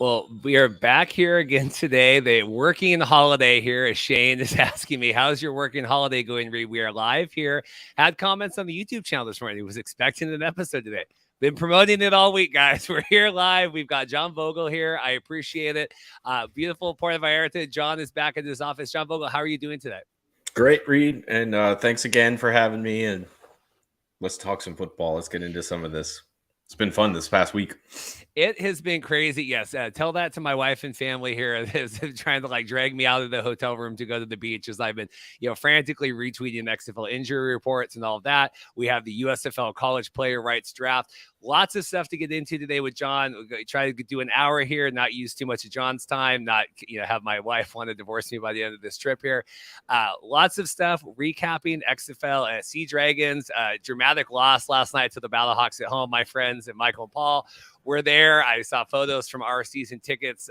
Well, we are back here again today. The working holiday here, as Shane is asking me, how's your working holiday going, Reed? We are live here. Had comments on the YouTube channel this morning. He was expecting an episode today. Been promoting it all week, guys. We're here live. We've got John Vogel here. I appreciate it. Beautiful part of Vallarta. John is back in his office. John Vogel, how are you doing today? Great, Reed. And thanks again for having me. And let's talk some football. Let's get into some of this. It's been fun this past week. It has been crazy. Yes. Tell that to my wife and family here. Trying to drag me out of the hotel room to go to the beach as I've been, frantically retweeting XFL injury reports and all of that. We have the USFL college player rights draft. Lots of stuff to get into today with John. We're going to try to do an hour here, not use too much of John's time, not have my wife want to divorce me by the end of this trip here. Lots of stuff recapping XFL Sea Dragons. Dramatic loss last night to the Battlehawks at home. My friends and Michael and Paul were there. I saw photos from our season tickets,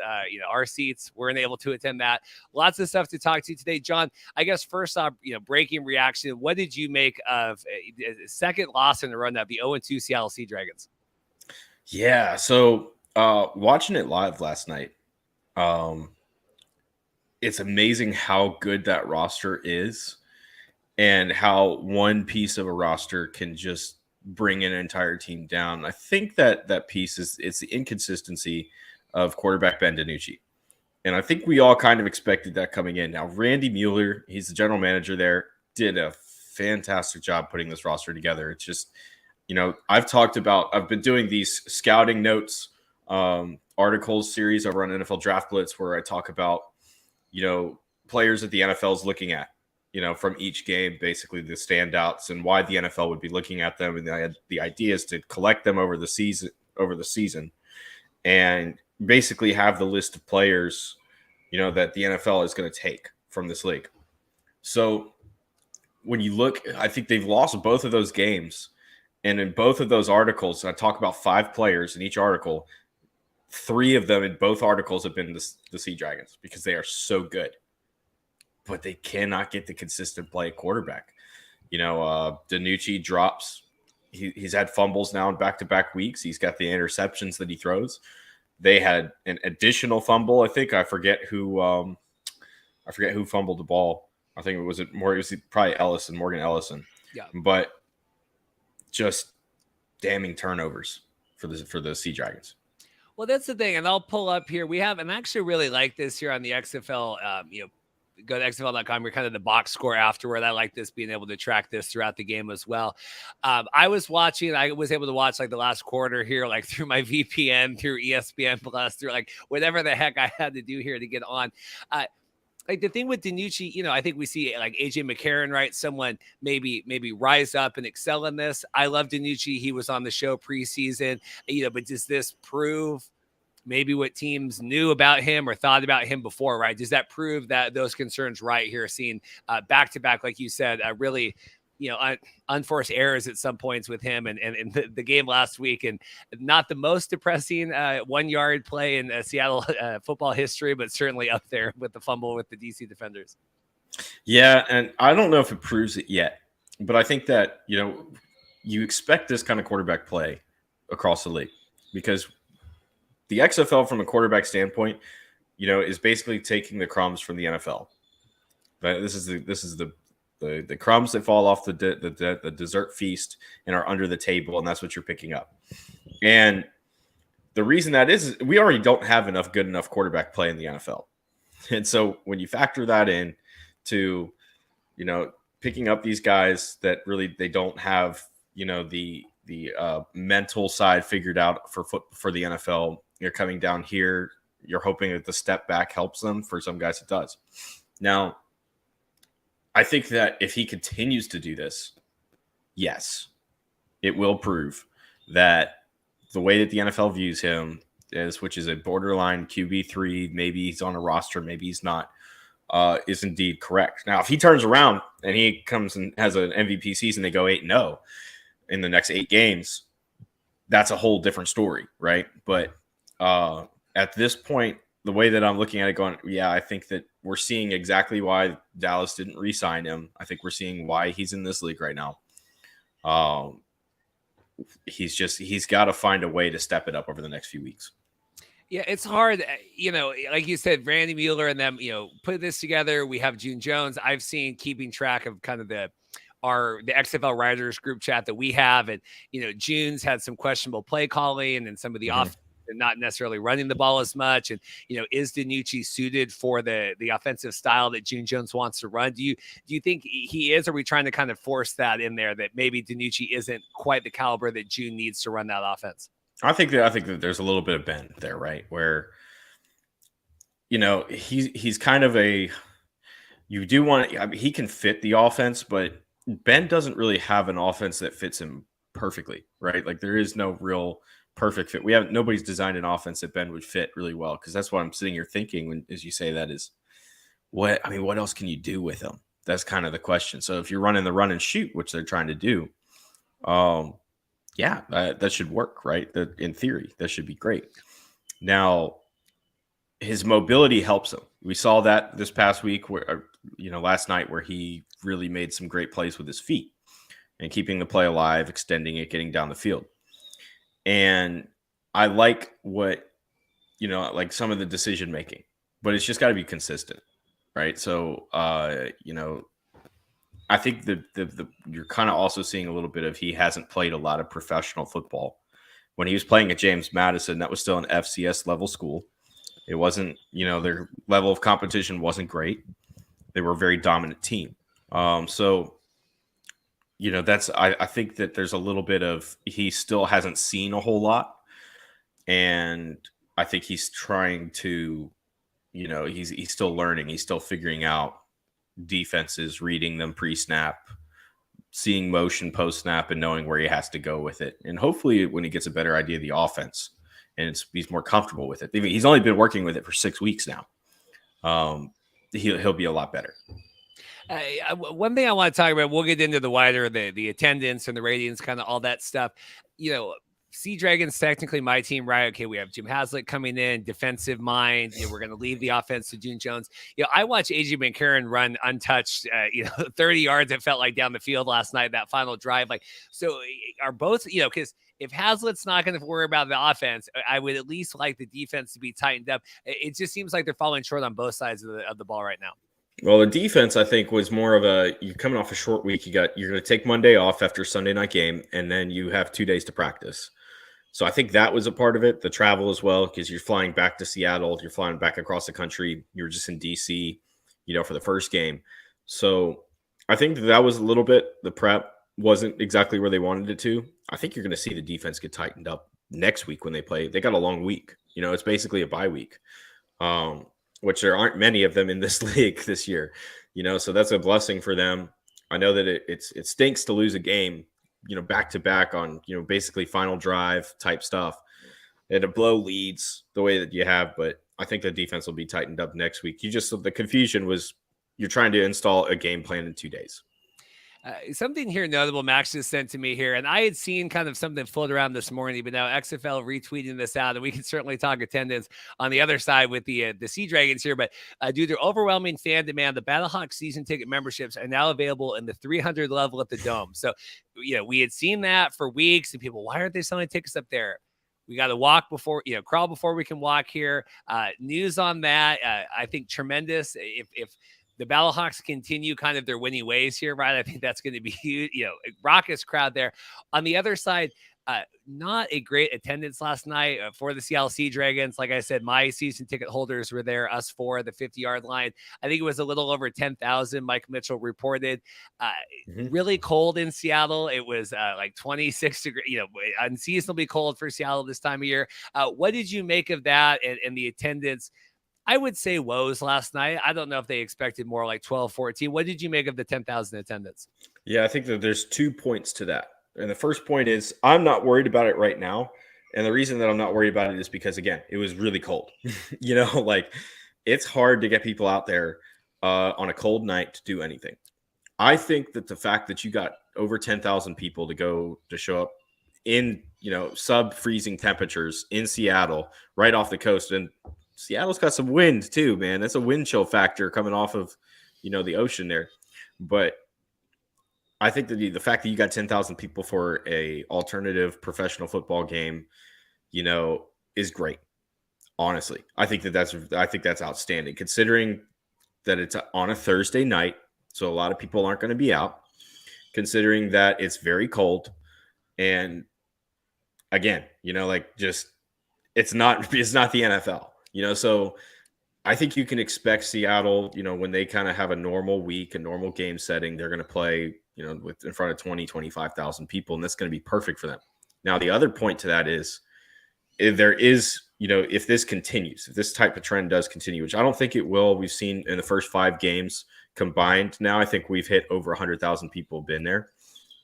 our seats. Weren't able to attend that. Lots of stuff to talk to today. John, I guess first off, breaking reaction. What did you make of a second loss in a run of the 0-2 Seattle Sea Dragons? Yeah. So watching it live last night, it's amazing how good that roster is and how one piece of a roster can just bring an entire team down. I think that piece it's the inconsistency of quarterback Ben DiNucci. And I think we all kind of expected that coming in. Now, Randy Mueller, he's the general manager there, did a fantastic job putting this roster together. It's just, I've been doing these scouting notes, articles series over on NFL Draft Blitz where I talk about, players that the NFL is looking at, from each game, basically the standouts and why the NFL would be looking at them. And the idea is to collect them over the season and basically have the list of players, that the NFL is going to take from this league. So when you look, I think they've lost both of those games. And in both of those articles, I talk about 5 players in each article. 3 of them in both articles have been the Sea Dragons because they are so good. But they cannot get the consistent play at quarterback. DiNucci drops. He's had fumbles now in back-to-back weeks. He's got the interceptions that he throws. They had an additional fumble. I think I forget who fumbled the ball. I think it was probably Morgan Ellison. Yeah. But just damning turnovers for the Sea Dragons. Well, that's the thing, and I'll pull up here. We have, and I actually really like this here on the XFL. Go to XFL.com. We're kind of the box score afterward. I like this, being able to track this throughout the game as well. I was able to watch the last quarter here, through my VPN, through ESPN Plus, through whatever the heck I had to do here to get on. The thing with DiNucci, I think we see AJ McCarron, right? Someone maybe rise up and excel in this. I love DiNucci. He was on the show preseason, but does this prove maybe what teams knew about him or thought about him before, right? Does that prove that those concerns right here, seeing back-to-back, like you said, really, unforced errors at some points with him and the game last week, and not the most depressing 1-yard play in Seattle football history, but certainly up there with the fumble with the DC defenders. Yeah, and I don't know if it proves it yet, but I think that, you expect this kind of quarterback play across the league because the XFL from a quarterback standpoint, is basically taking the crumbs from the NFL. But this is the crumbs that fall off the dessert feast and are under the table, and that's what you're picking up. And the reason that is we already don't have good enough quarterback play in the NFL. And so when you factor that in to, picking up these guys that really they don't have, the mental side figured out for the NFL. You're coming down here. You're hoping that the step back helps them. For some guys, it does. Now, I think that if he continues to do this, yes, it will prove that the way that the NFL views him which is a borderline QB3, maybe he's on a roster, maybe he's not, is indeed correct. Now, if he turns around and he comes and has an MVP season, they go 8-0 in the next 8 games, that's a whole different story, right? But at this point, the way that I'm looking at it going, yeah, I think that we're seeing exactly why Dallas didn't re-sign him. I think we're seeing why he's in this league right now. He's got to find a way to step it up over the next few weeks. Yeah, it's hard. Like you said, Randy Mueller and them, put this together. We have June Jones. I've seen keeping track of kind of the XFL writers group chat that we have. And, June's had some questionable play calling and some of the Mhm. off and not necessarily running the ball as much. And, is DiNucci suited for the offensive style that June Jones wants to run? Do you think he is? Or are we trying to kind of force that in there that maybe DiNucci isn't quite the caliber that June needs to run that offense? I think that there's a little bit of Ben there, right? Where he's kind of a you do want I mean, he can fit the offense, but Ben doesn't really have an offense that fits him perfectly, right? Like there is no real perfect fit. Nobody's designed an offense that Ben would fit really well because that's what I'm sitting here thinking when as you say that is what else can you do with him? That's kind of the question. So if you're running the run and shoot, which they're trying to do, um, yeah, that should work, right? That in theory, that should be great. Now, his mobility helps him. We saw that this past week, last night, where he really made some great plays with his feet and keeping the play alive, extending it, getting down the field. And I like like some of the decision making, but it's just got to be consistent, right? So, I think the you're kind of also seeing a little bit of he hasn't played a lot of professional football. When he was playing at James Madison, that was still an FCS level school. It wasn't, their level of competition wasn't great. They were a very dominant team. So, I think that there's a little bit of he still hasn't seen a whole lot. And I think he's trying to, he's still learning. He's still figuring out defenses, reading them pre-snap, seeing motion post-snap, and knowing where he has to go with it. And hopefully when he gets a better idea of the offense and he's more comfortable with it. He's only been working with it for 6 weeks now. He'll be a lot better. One thing I want to talk about, we'll get into the wider, the attendance and the ratings, kind of all that stuff. Sea Dragons, technically my team, right? Okay, we have Jim Haslett coming in, defensive mind. We're going to leave the offense to June Jones. I watched AJ McCarron run untouched, 30 yards, it felt like, down the field last night, that final drive. So are both, because if Haslett's not going to worry about the offense, I would at least like the defense to be tightened up. It just seems like they're falling short on both sides of the ball right now. Well, the defense, I think, was more of you're coming off a short week. You're going to take Monday off after Sunday night game, and then you have 2 days to practice. So I think that was a part of it, the travel as well, because you're flying back to Seattle, you're flying back across the country. You were just in DC, for the first game. So I think that was a little bit, the prep wasn't exactly where they wanted it to. I think you're going to see the defense get tightened up next week when they play. They got a long week. It's basically a bye week, which there aren't many of them in this league this year. So that's a blessing for them. I know that it stinks to lose a game, back to back on, basically final drive type stuff and to blow leads the way that you have. But I think the defense will be tightened up next week. The confusion was you're trying to install a game plan in 2 days. Something here notable Max just sent to me here, and I had seen kind of something float around this morning, but now XFL retweeting this out, and we can certainly talk attendance on the other side with the Sea Dragons here. But due to overwhelming fan demand, the Battlehawks season ticket memberships are now available in the 300 level at the Dome. So, we had seen that for weeks, and people, why aren't they selling tickets up there? We got to crawl before we can walk here. News on that, I think tremendous. If the Battlehawks continue kind of their winning ways here, right? I think that's going to be huge, raucous crowd there. On the other side, not a great attendance last night for the Seattle Sea Dragons. Like I said, my season ticket holders were there, us four, the 50-yard line. I think it was a little over 10,000, Mike Mitchell reported. Really cold in Seattle. It was like 26 degrees, unseasonably cold for Seattle this time of year. What did you make of that and the attendance? I would say woes last night. I don't know if they expected more like 12, 14. What did you make of the 10,000 attendance? Yeah, I think that there's 2 points to that. And the first point is I'm not worried about it right now. And the reason that I'm not worried about it is because, again, it was really cold. It's hard to get people out there on a cold night to do anything. I think that the fact that you got over 10,000 people to show up in, sub-freezing temperatures in Seattle, right off the coast, and Seattle's got some wind too, man. That's a wind chill factor coming off of, the ocean there. But I think that the fact that you got 10,000 people for a alternative professional football game, is great. Honestly, I think that's outstanding considering that it's on a Thursday night, so a lot of people aren't going to be out. Considering that it's very cold, and again, just it's not the NFL, so I think you can expect Seattle, when they kind of have a normal week, a normal game setting, they're going to play, in front of 25,000 people, and that's going to be perfect for them. Now, the other point to that is if there is, if this continues, if this type of trend does continue, which I don't think it will, we've seen in the first 5 games combined. Now I think we've hit over 100,000 people been there.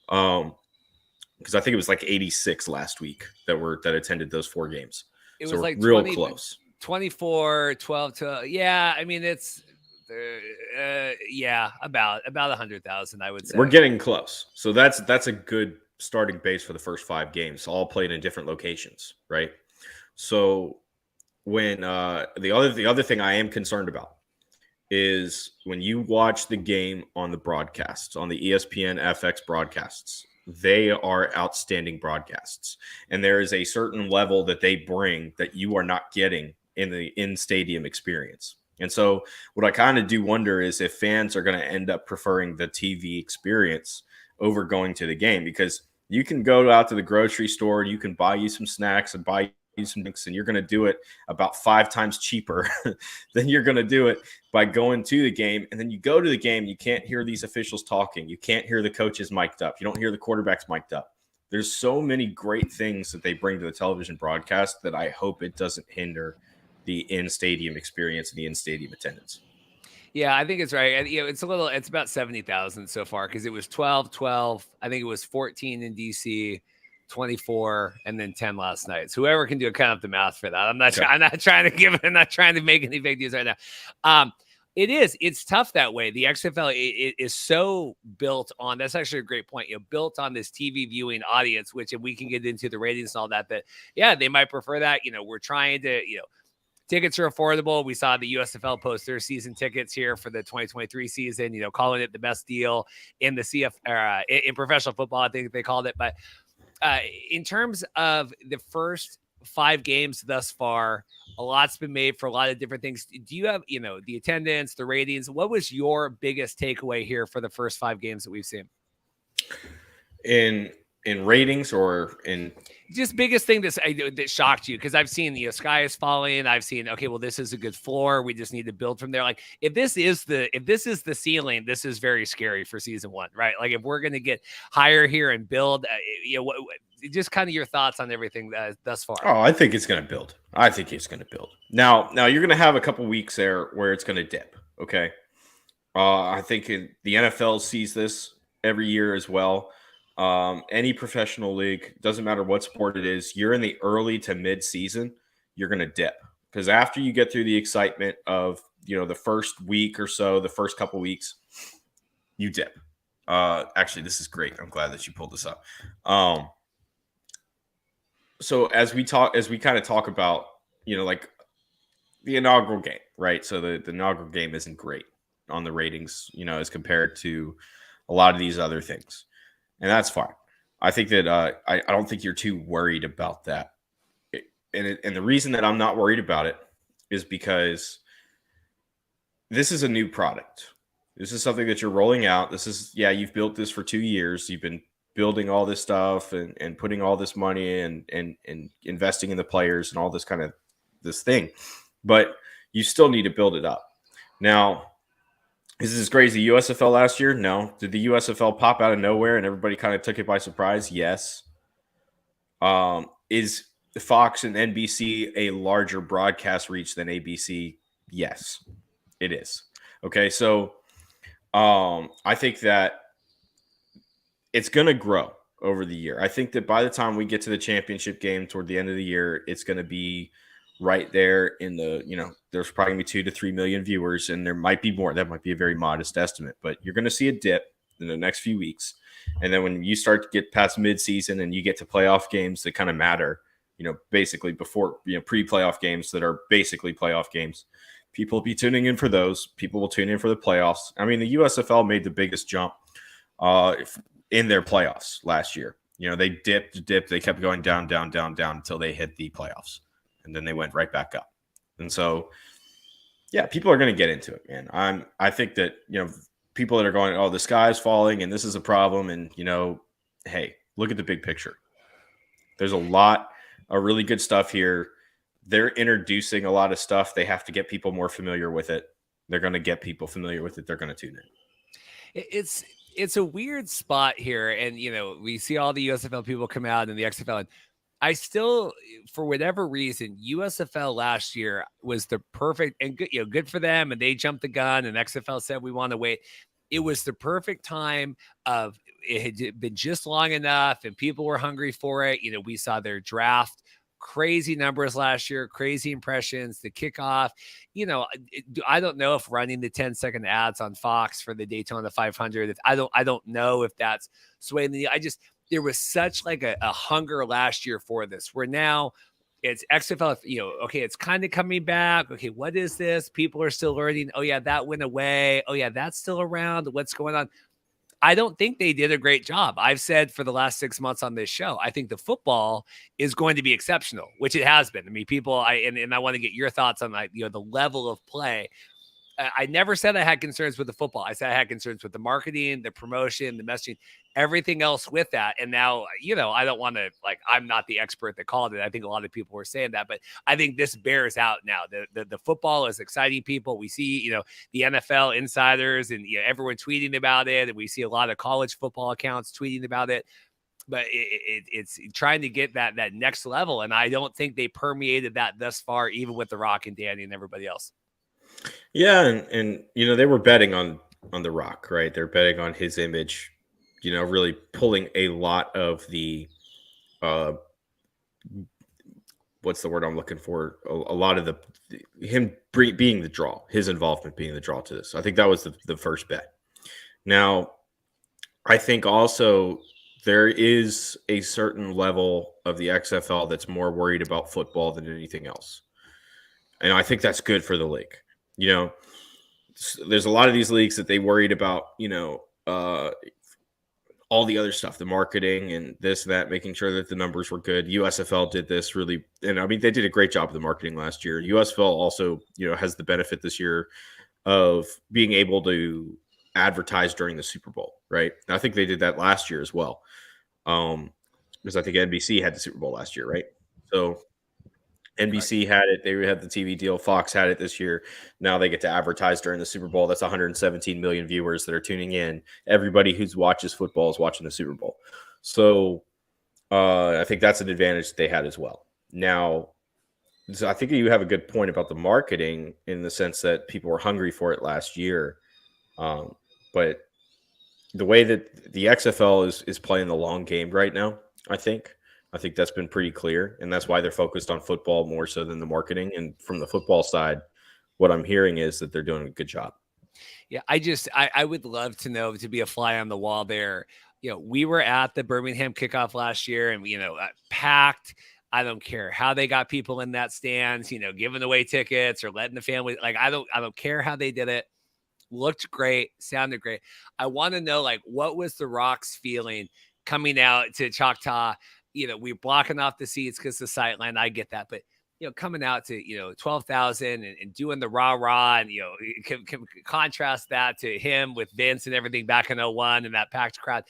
Because I think it was like 86 last week that attended those 4 games. It was like real close. 24, 12 to, yeah. I mean, it's, about 100,000, I would say. We're getting close. So that's a good starting base for the first 5 games, all played in different locations, right? So when the other thing I am concerned about is when you watch the game on the broadcasts, on the ESPN FX broadcasts, they are outstanding broadcasts. And there is a certain level that they bring that you are not getting in the in-stadium experience. And so what I kind of do wonder is if fans are going to end up preferring the TV experience over going to the game, because you can go out to the grocery store and you can buy you some snacks and buy you some drinks, and you're going to do it about 5 times cheaper than you're going to do it by going to the game. And then you go to the game, you can't hear these officials talking. You can't hear the coaches mic'd up. You don't hear the quarterbacks mic'd up. There's so many great things that they bring to the television broadcast that I hope it doesn't hinder the in-stadium experience and the in-stadium attendance. Yeah, I think it's right. It's about 70,000 so far, because it was 12. I think it was 14 in DC, 24, and then 10 last night. So whoever can do it, count up the math for that. I'm not trying to make any big deals right now. It's tough that way. The XFL is so built on, that's actually a great point, built on this TV viewing audience, which if we can get into the ratings and all that, they might prefer that. We're trying to, tickets are affordable. We saw the USFL post their season tickets here for the 2023 season, calling it the best deal in the in professional football, I think they called it. But in terms of the first 5 games thus far, a lot's been made for a lot of different things. Do you have, the attendance, the ratings? What was your biggest takeaway here for the first 5 games that we've seen? In ratings, or in just biggest thing that shocked you? Because I've seen sky is falling. I've seen, okay, well, this is a good floor. We just need to build from there. Like if this is the ceiling, this is very scary for season 1, right? Like if we're going to get higher here and build, just kind of your thoughts on everything thus far. Oh, I think it's going to build. Now you're going to have a couple weeks there where it's going to dip. Okay. I think the NFL sees this every year as well. Any professional league, doesn't matter what sport it is, you're in the early to mid season, you're going to dip, because after you get through the excitement of, the first week or so, the first couple weeks, you dip. Actually, this is great. I'm glad that you pulled this up. So as we kind of talk about, like the inaugural game, right? So the inaugural game isn't great on the ratings, as compared to a lot of these other things. And that's fine. I think that I don't think you're too worried about that. And the reason that I'm not worried about it is because this is a new product. This is something that you're rolling out. You've built this for 2 years. You've been building all this stuff and putting all this money and investing in the players and all this kind of this thing. But you still need to build it up. Now, is this as great as the USFL last year? No. Did the USFL pop out of nowhere and everybody kind of took it by surprise? Yes. Is Fox and NBC a larger broadcast reach than ABC? Yes, it is. Okay, so I think that it's going to grow over the year. I think that by the time we get to the championship game toward the end of the year, it's going to be right there in the, there's probably going to be 2 to 3 million viewers, and there might be more. That might be a very modest estimate, but you're going to see a dip in the next few weeks. And then when you start to get past midseason and you get to playoff games that kind of matter, basically before, pre-playoff games that are basically playoff games, people will be tuning in for those. People will tune in for the playoffs. I mean, the USFL made the biggest jump in their playoffs last year. They dipped. They kept going down until they hit the playoffs. And then they went right back up. And so, yeah, people are going to get into it, man. I think that, people that are going, oh, the sky's falling and this is a problem. And, hey, look at the big picture. There's a lot of really good stuff here. They're introducing a lot of stuff. They have to get people more familiar with it. They're going to get people familiar with it. They're going to tune in. It's a weird spot here. And, we see all the USFL people come out and the XFL. And I still, for whatever reason, USFL last year was the perfect and good, good for them. And they jumped the gun and XFL said, we want to wait. It was the perfect time of it had been just long enough and people were hungry for it. We saw their draft, crazy numbers last year, crazy impressions, the kickoff. I don't know if running the 10-second ads on Fox for the Daytona 500, I don't know if that's swaying the, there was such like a hunger last year for this, where now it's XFL, okay, it's kind of coming back. Okay, what is this? People are still learning. Oh, yeah, that went away. Oh, yeah, that's still around. What's going on? I don't think they did a great job. I've said for the last 6 months on this show, I think the football is going to be exceptional, which it has been. I mean, people, and I want to get your thoughts on the level of play. I never said I had concerns with the football. I said I had concerns with the marketing, the promotion, the messaging, everything else with that. And now, I don't want to, I'm not the expert that called it. I think a lot of people were saying that, but I think this bears out now. The football is exciting people. We see, the NFL insiders and everyone tweeting about it. And we see a lot of college football accounts tweeting about it. But it's trying to get that next level. And I don't think they permeated that thus far, even with The Rock and Danny and everybody else. Yeah, and they were betting on The Rock, right? They're betting on his image, really pulling a lot of the what's the word I'm looking for? A lot of him being the draw, his involvement being the draw to this. I think that was the first bet. Now, I think also there is a certain level of the XFL that's more worried about football than anything else. And I think that's good for the league. There's a lot of these leagues that they worried about, all the other stuff, the marketing and this, that, making sure that the numbers were good. USFL did this really, and I mean, they did a great job of the marketing last year. USFL also, has the benefit this year of being able to advertise during the Super Bowl, right? And I think they did that last year as well. Because I think NBC had the Super Bowl last year, right? So NBC had it. They had the TV deal. Fox had it this year. Now they get to advertise during the Super Bowl. That's 117 million viewers that are tuning in. Everybody who watches football is watching the Super Bowl. So I think that's an advantage that they had as well. Now, so I think you have a good point about the marketing in the sense that people were hungry for it last year. But the way that the XFL is playing the long game right now, I think that's been pretty clear, and that's why they're focused on football more so than the marketing. And from the football side, what I'm hearing is that they're doing a good job. Yeah, I would love to know, to be a fly on the wall there. We were at the Birmingham kickoff last year and, packed. I don't care how they got people in that stands, giving away tickets or letting the family, I don't care how they did it. Looked great, sounded great. I want to know, what was the Rock's feeling coming out to Choctaw? We're blocking off the seats because the sightline. I get that. But, coming out to, 12,000 and doing the rah-rah and, can contrast that to him with Vince and everything back in 01 and that packed crowd.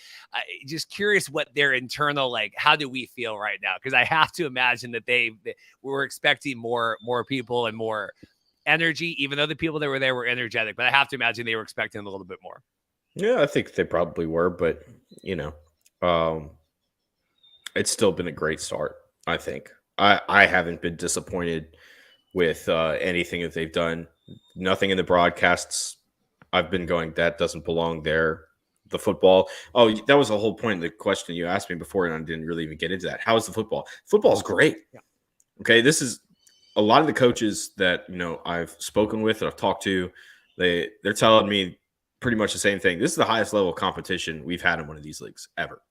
Just curious what their internal, how do we feel right now? Because I have to imagine that we were expecting more people and more energy, even though the people that were there were energetic. But I have to imagine they were expecting a little bit more. Yeah, I think they probably were. But, it's still been a great start, I think. I haven't been disappointed with anything that they've done. Nothing in the broadcasts. I've been going, that doesn't belong there. The football. Oh, that was the whole point of the question you asked me before, and I didn't really even get into that. How is the football? Football is great. Yeah. Okay, this is a lot of the coaches that I've spoken with, that I've talked to. They're telling me pretty much the same thing. This is the highest level of competition we've had in one of these leagues ever.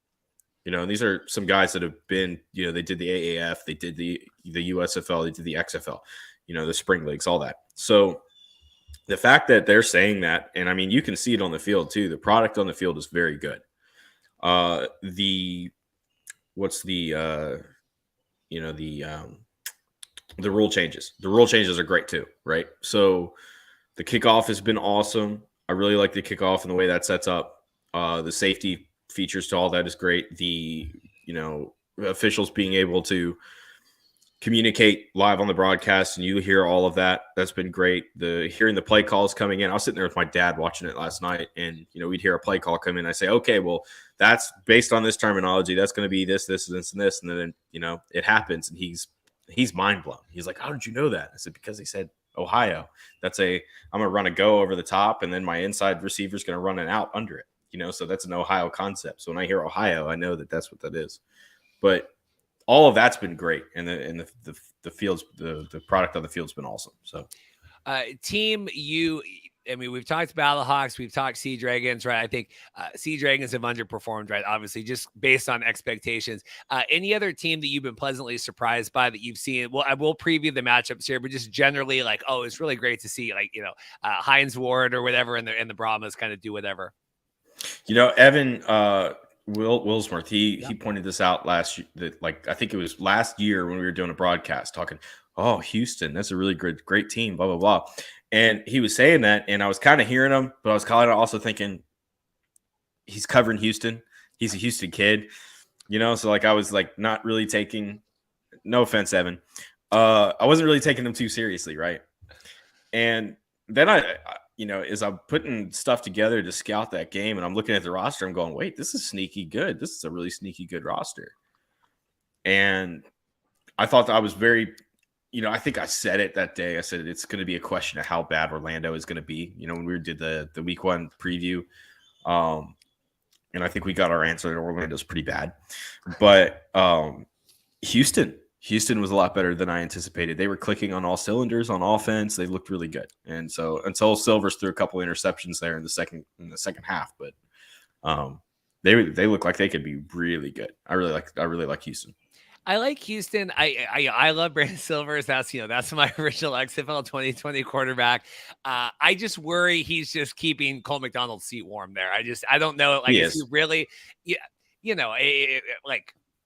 And these are some guys that have been, they did the AAF, they did the USFL, they did the XFL, the spring leagues, all that. So the fact that they're saying that, and I mean, you can see it on the field too. The product on the field is very good. The rule changes. The rule changes are great too, right? So the kickoff has been awesome. I really like the kickoff and the way that sets up. The safety features to all that is great. The officials being able to communicate live on the broadcast and you hear all of that. That's been great. Hearing the play calls coming in. I was sitting there with my dad watching it last night, and we'd hear a play call come in. I say, okay, well, that's based on this terminology. That's going to be this, this, and this, and then it happens, and he's mind blown. He's like, how did you know that? I said, because he said Ohio. I'm gonna run a go over the top, and then my inside receiver is going to run an out under it. So that's an Ohio concept. So when I hear Ohio, I know that that's what that is. But all of that's been great, and the fields, the product on the field's been awesome. So, team, we've talked Battlehawks, we've talked Sea Dragons, right? I think Sea Dragons have underperformed, right? Obviously, just based on expectations. Any other team that you've been pleasantly surprised by that you've seen? Well, I will preview the matchups here, but just generally, like, oh, it's really great to see, like, Hines Ward or whatever, and the Brahmas kind of do whatever. Evan Willsworth, he pointed this out last year. I think it was last year when we were doing a broadcast talking, oh, Houston, that's a really great team, blah, blah, blah. And he was saying that, and I was kind of hearing him, but I was kind of also thinking he's covering Houston. He's a Houston kid, so like I was like not really taking, no offense, Evan. I wasn't really taking him too seriously, right? And then as I'm putting stuff together to scout that game and I'm looking at the roster, I'm going, wait, this is sneaky good. This is a really sneaky good roster. And I thought that I was very, I think I said it that day. I said it's going to be a question of how bad Orlando is going to be, when we did the week 1 preview. And I think we got our answer. Orlando's pretty bad. But Houston was a lot better than I anticipated. They were clicking on all cylinders on offense. They looked really good. And so until Silvers threw a couple interceptions there in the second half, but they look like they could be really good. I really like Houston. I like Houston. I love Brandon Silvers. That's my original XFL 2020 quarterback. I just worry he's just keeping Cole McDonald's seat warm there. I don't know. Like, is he really?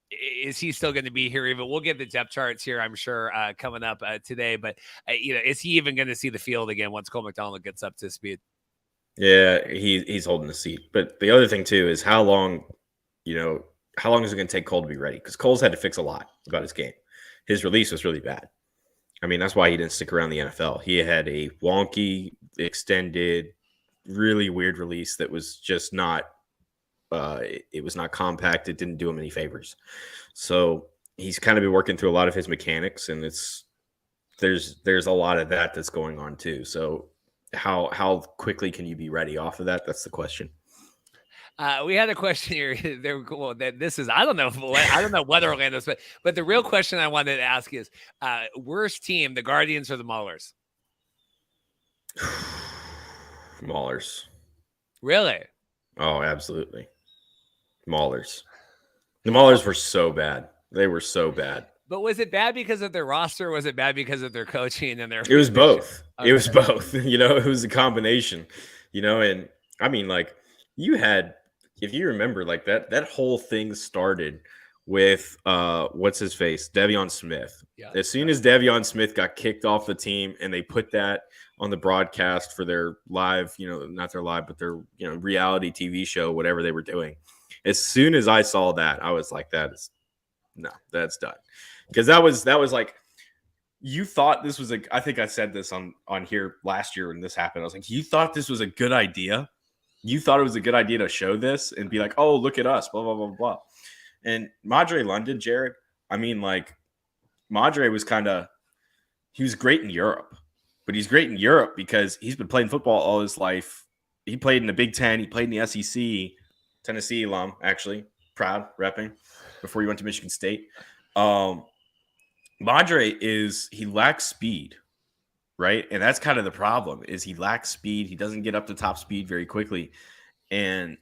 Is he still going to be here? Even we'll get the depth charts here, I'm sure, coming up today. But is he even going to see the field again once Cole McDonald gets up to speed? Yeah, he's holding the seat. But the other thing too is how long is it going to take Cole to be ready? Because Cole's had to fix a lot about his game. His release was really bad. I mean, that's why he didn't stick around the NFL. He had a wonky, extended, really weird release that was just not. It was not compact. It didn't do him any favors. So he's kind of been working through a lot of his mechanics, and there's a lot of that's going on too. So how quickly can you be ready off of that? That's the question. We had a question here. This is I don't know what Orlando's, but the real question I wanted to ask is worst team, the Guardians or the Maulers? Maulers. Really? Oh, absolutely. Maulers. The Maulers were so bad. They were so bad. But was it bad because of their roster? Or was it bad because of their coaching and their? It was both. Okay. It was both. It was a combination. And I mean, like you had, if you remember, like that whole thing started with what's his face, Devion Smith. Yeah. As soon as Devion Smith got kicked off the team, and they put that on the broadcast for their live, not their live, but their reality TV show, whatever they were doing. As soon as I saw that, I was like, that's done. Because that was like, you thought this was I think I said this on here last year when this happened. I was like, you thought this was a good idea? You thought it was a good idea to show this and be like, oh, look at us, blah, blah, blah, blah. And Madre London, Jared, I mean, like, Madre was he was great in Europe. But he's great in Europe because he's been playing football all his life. He played in the Big Ten. He played in the SEC. Tennessee alum, actually. Proud, repping, before he went to Michigan State. Madre he lacks speed, right? And that's kind of the problem, is he lacks speed. He doesn't get up to top speed very quickly. And,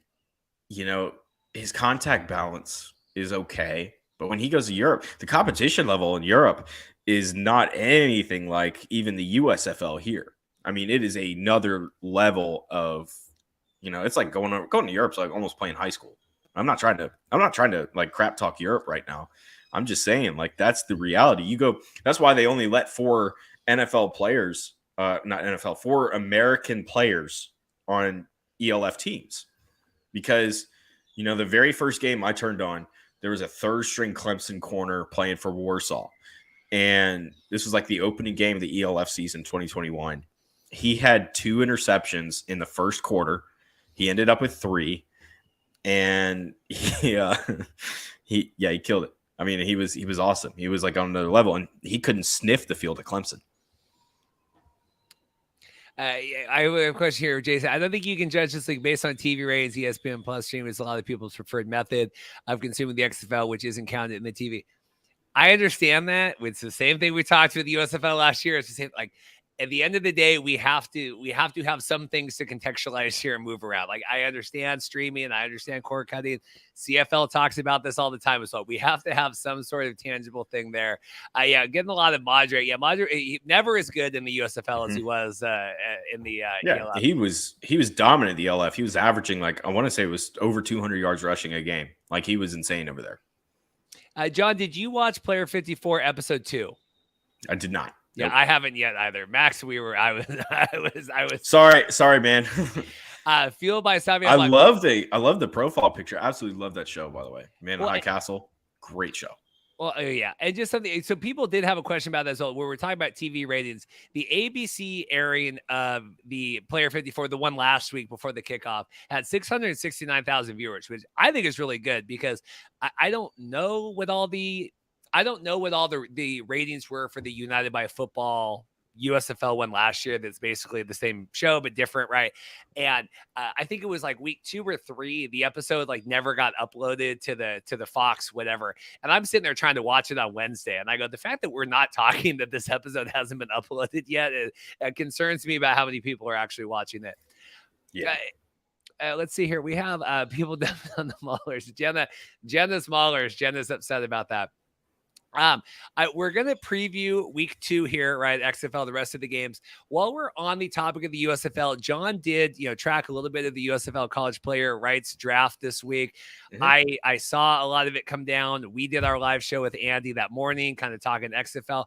his contact balance is okay. But when he goes to Europe, the competition level in Europe is not anything like even the USFL here. I mean, it is another level of, it's like going to Europe's like almost playing high school. I'm not trying to like crap talk Europe right now. I'm just saying, like, that's the reality. That's why they only let 4 NFL players, not NFL, 4 American players on ELF teams. Because, the very first game I turned on, there was a third-string Clemson corner playing for Warsaw. And this was like the opening game of the ELF season 2021. He had 2 interceptions in the first quarter. He ended up with 3. And he killed it. I mean, he was awesome. He was like on another level, and he couldn't sniff the field at Clemson. I have a question here, Jason. I don't think you can judge this league based on TV ratings. ESPN Plus stream is a lot of people's preferred method of consuming the XFL, which isn't counted in the TV. I understand that. It's the same thing we talked with the USFL last year. It's the same. Like, at the end of the day, we have to have some things to contextualize here and move around. Like, I understand streaming and I understand cord cutting. CFL talks about this all the time as well. We have to have some sort of tangible thing there. Getting a lot of moderate. Yeah, moderate. He never as good in the USFL as he was in the ELF. He was dominant in the LF. He was averaging, like, I want to say it was over 200 yards rushing a game. Like, he was insane over there. John, did you watch Player 54 episode 2? I did not. Yeah, nope. I haven't yet either. Max, I was sorry, man. Fueled by Savvy. I love the profile picture. Absolutely love that show, by the way. Man in High Castle, great show. Well, yeah, and just something. So people did have a question about that as well. Where we're talking about TV ratings, the ABC airing of the Player 54, the one last week before the kickoff, had 669,000 viewers, which I think is really good because I don't know what all the ratings were for the United by Football USFL one last year. That's basically the same show but different, right? And I think it was like week 2 or 3, the episode like never got uploaded to the Fox whatever. And I'm sitting there trying to watch it on Wednesday, and I go, the fact that we're not talking that this episode hasn't been uploaded yet, it concerns me about how many people are actually watching it. Yeah. Let's see here. We have people down on the Maulers. Jenna's Maulers. Jenna's upset about that. We're going to preview week 2 here, right? XFL, the rest of the games. While we're on the topic of the USFL, John did, track a little bit of the USFL college player rights draft this week. Mm-hmm. I saw a lot of it come down. We did our live show with Andy that morning, kind of talking XFL.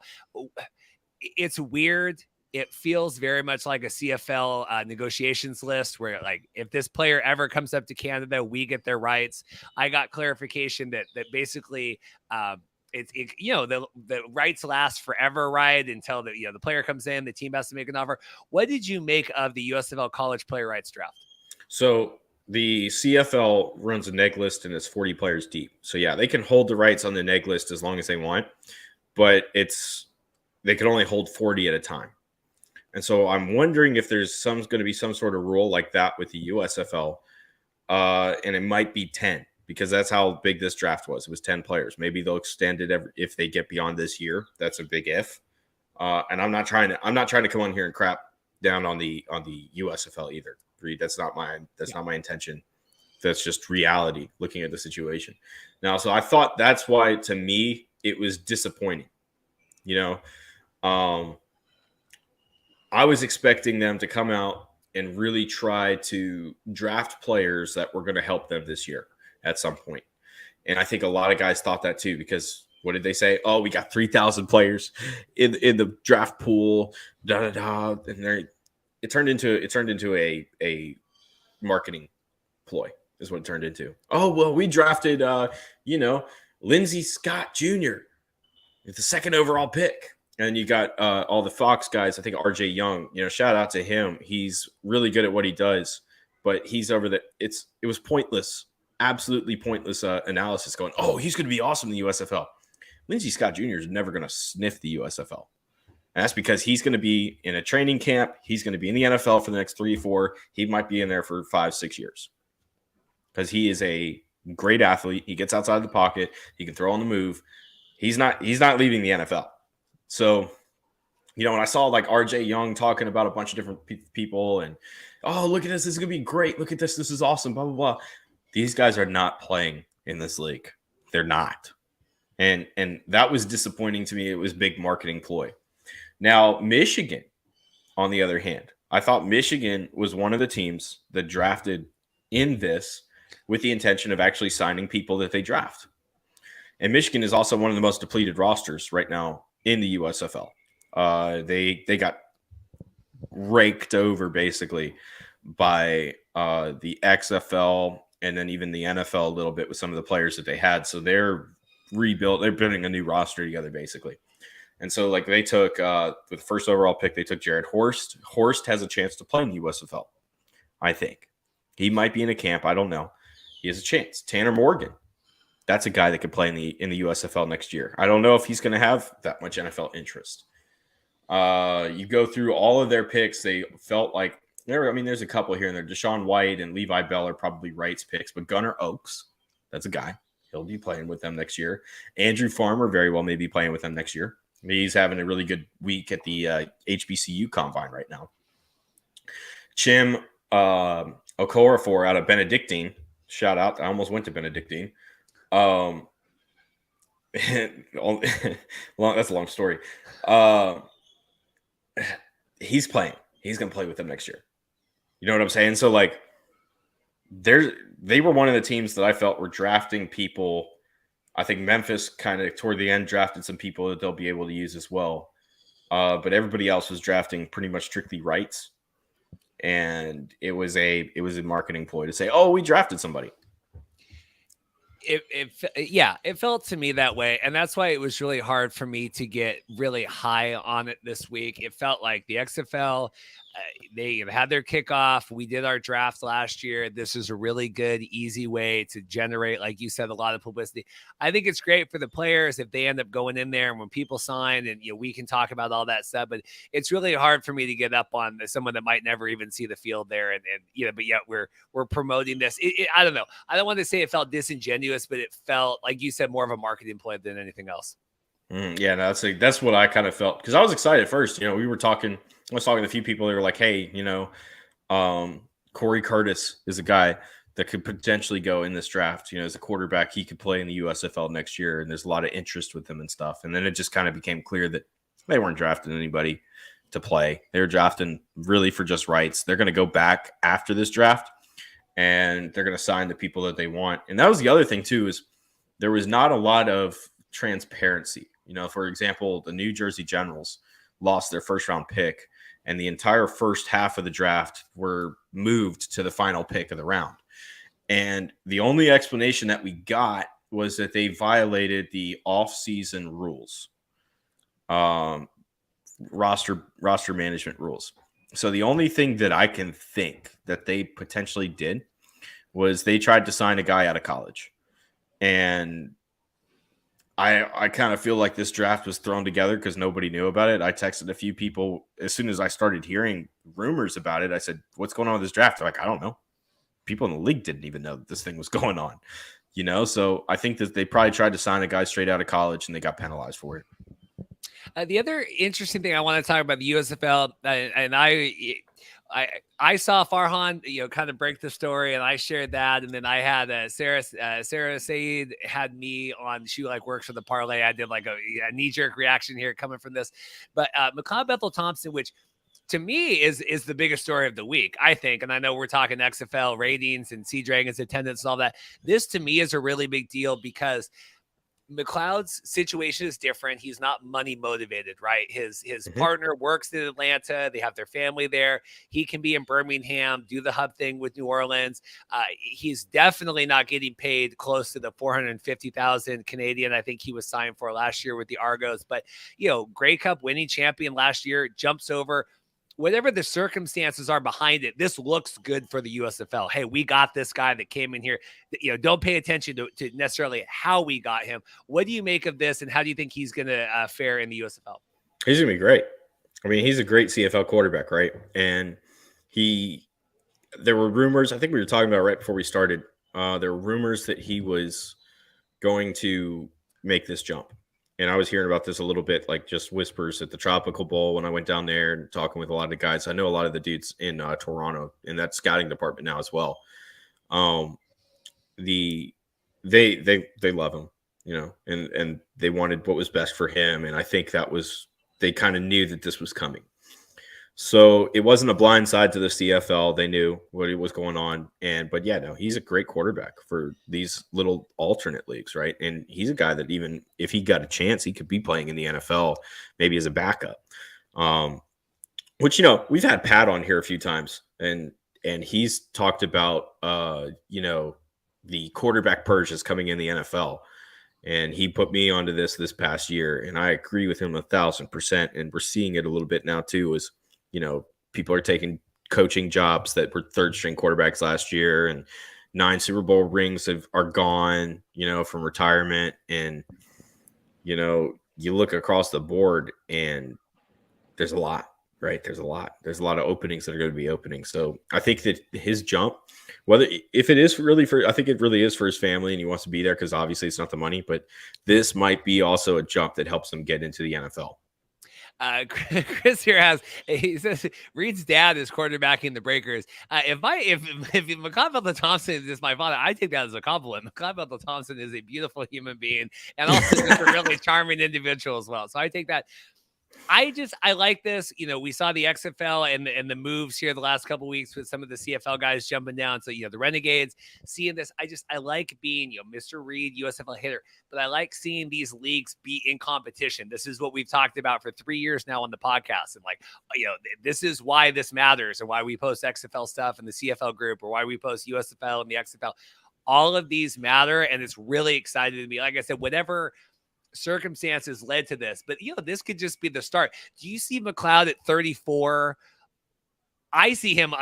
It's weird. It feels very much like a CFL negotiations list where, like, if this player ever comes up to Canada, we get their rights. I got clarification that basically, the rights last forever, right? Until the player comes in, the team has to make an offer. What did you make of the USFL college player rights draft? So the CFL runs a neg list and it's 40 players deep. So yeah, they can hold the rights on the neg list as long as they want, but they can only hold 40 at a time. And so I'm wondering if there's going to be some sort of rule like that with the USFL, and it might be 10. Because that's how big this draft was. It was 10 players. Maybe they'll extend it if they get beyond this year. That's a big if. And I'm not trying to come on here and crap down on the USFL either. That's not my intention. That's just reality looking at the situation. Now, so I thought that's why, to me, it was disappointing. I was expecting them to come out and really try to draft players that were going to help them this year at some point. And I think a lot of guys thought that too, because what did they say? Oh, we got 3,000 players in the draft pool, and it turned into a marketing ploy is what it turned into. Oh, well, we drafted Lindsey Scott Jr. with the 2nd overall pick. And you got all the Fox guys. I think RJ Young, shout out to him. He's really good at what he does, but he's over the it was pointless. Absolutely pointless analysis going, oh, he's going to be awesome in the USFL. Lindsey Scott Jr. is never going to sniff the USFL. And that's because he's going to be in a training camp. He's going to be in the NFL for the next 3-4. He might be in there for 5-6 years because he is a great athlete. He gets outside the pocket. He can throw on the move. He's not leaving the NFL. So, when I saw like RJ Young talking about a bunch of different people and, oh, look at this. This is going to be great. Look at this. This is awesome. Blah, blah, blah. These guys are not playing in this league. They're not. And that was disappointing to me. It was big marketing ploy. Now, Michigan, on the other hand, I thought Michigan was one of the teams that drafted in this with the intention of actually signing people that they draft. And Michigan is also one of the most depleted rosters right now in the USFL. They got raked over basically by the XFL and then even the NFL a little bit with some of the players that they had. So they're building a new roster together basically. And so like they took with the first overall pick, they took Jared Horst. Horst has a chance to play in the USFL, I think. He might be in a camp. I don't know. He has a chance. Tanner Morgan. That's a guy that could play in the USFL next year. I don't know if he's going to have that much NFL interest. You go through all of their picks. They felt like there's a couple here and there. Deshaun White and Levi Bell are probably Wright's picks, but Gunnar Oaks, that's a guy. He'll be playing with them next year. Andrew Farmer very well may be playing with them next year. He's having a really good week at the HBCU Combine right now. Chim Okorafor out of Benedictine. Shout out. I almost went to Benedictine. That's a long story. He's playing. He's going to play with them next year. You know what I'm saying? So, like, they were one of the teams that I felt were drafting people. I think Memphis kind of toward the end drafted some people that they'll be able to use as well. But everybody else was drafting pretty much strictly rights. And it was a marketing ploy to say, oh, we drafted somebody. It felt to me that way. And that's why it was really hard for me to get really high on it this week. It felt like the XFL, they had their kickoff. We did our draft last year. This is a really good, easy way to generate, like you said, a lot of publicity. I think it's great for the players if they end up going in there and when people sign and, we can talk about all that stuff, but it's really hard for me to get up on someone that might never even see the field there. But yet we're promoting this. I don't know. I don't want to say it felt disingenuous, but it felt, like you said, more of a marketing ploy than anything else. That's what I kind of felt because I was excited at first. I was talking to a few people that were like, hey, Corey Curtis is a guy that could potentially go in this draft. As a quarterback, he could play in the USFL next year, and there's a lot of interest with him and stuff. And then it just kind of became clear that they weren't drafting anybody to play. They were drafting really for just rights. They're going to go back after this draft, and they're going to sign the people that they want. And that was the other thing, too, is there was not a lot of transparency. For example, the New Jersey Generals lost their first-round pick, and the entire first half of the draft were moved to the final pick of the round. And the only explanation that we got was that they violated the off-season rules, roster management rules. So the only thing that I can think that they potentially did was they tried to sign a guy out of college. And I kind of feel like this draft was thrown together because nobody knew about it. I texted a few people as soon as I started hearing rumors about it. I said, what's going on with this draft? They're like, I don't know. People in the league didn't even know that this thing was going on. So I think that they probably tried to sign a guy straight out of college and they got penalized for it. The other interesting thing I want to talk about the USFL, and I saw Farhan, kind of break the story, and I shared that, and then I had Sarah Said had me on. She works for the parlay. I did a knee-jerk reaction here coming from this, but McLeod Bethel-Thompson, which to me is the biggest story of the week, I think. And I know we're talking XFL ratings and Sea Dragons attendance and all that. This to me is a really big deal because McLeod's situation is different. He's not money motivated, right? His partner works in Atlanta. They have their family there. He can be in Birmingham, do the hub thing with New Orleans. He's definitely not getting paid close to the 450,000 Canadian. I think he was signed for last year with the Argos, but Grey Cup winning champion last year, jumps over. Whatever the circumstances are behind it, this looks good for the USFL. Hey, we got this guy that came in here. Don't pay attention to necessarily how we got him. What do you make of this, and how do you think he's going to fare in the USFL? He's going to be great. I mean, he's a great CFL quarterback, right? And there were rumors, I think we were talking about right before we started, there were rumors that he was going to make this jump. And I was hearing about this a little bit, just whispers at the Tropical Bowl when I went down there and talking with a lot of the guys. I know a lot of the dudes in Toronto in that scouting department now as well. They love him, and they wanted what was best for him. And I think they kind of knew that this was coming. So it wasn't a blind side to the CFL. They knew what was going on. But yeah, no, he's a great quarterback for these little alternate leagues, right? And he's a guy that even if he got a chance, he could be playing in the NFL, maybe as a backup. Which, we've had Pat on here a few times, and he's talked about, the quarterback purge is coming in the NFL. And he put me onto this past year, and I agree with him 1,000%. And we're seeing it a little bit now too, is, people are taking coaching jobs that were third string quarterbacks last year, and 9 Super Bowl rings are gone, from retirement. And, you look across the board and there's a lot, right? There's a lot of openings that are going to be opening. So I think that his jump, if it is really I think it really is for his family and he wants to be there, because obviously it's not the money, but this might be also a jump that helps him get into the NFL. Chris here he says Reed's dad is quarterbacking the Breakers. If McLeod Bethel-Thompson is my father, I take that as a compliment. McLeod Bethel-Thompson is a beautiful human being and also just a really charming individual as well. So I take that. I like this. We saw the XFL and the moves here the last couple of weeks with some of the CFL guys jumping down. So, the Renegades, seeing this, I like being, Mr. Reed, USFL hitter, but I like seeing these leagues be in competition. This is what we've talked about for 3 years now on the podcast. And this is why this matters and why we post XFL stuff in the CFL group, or why we post USFL and the XFL. All of these matter. And it's really exciting to me. Like I said, whatever circumstances led to this, but this could just be the start. Do you see McLeod at 34? I see him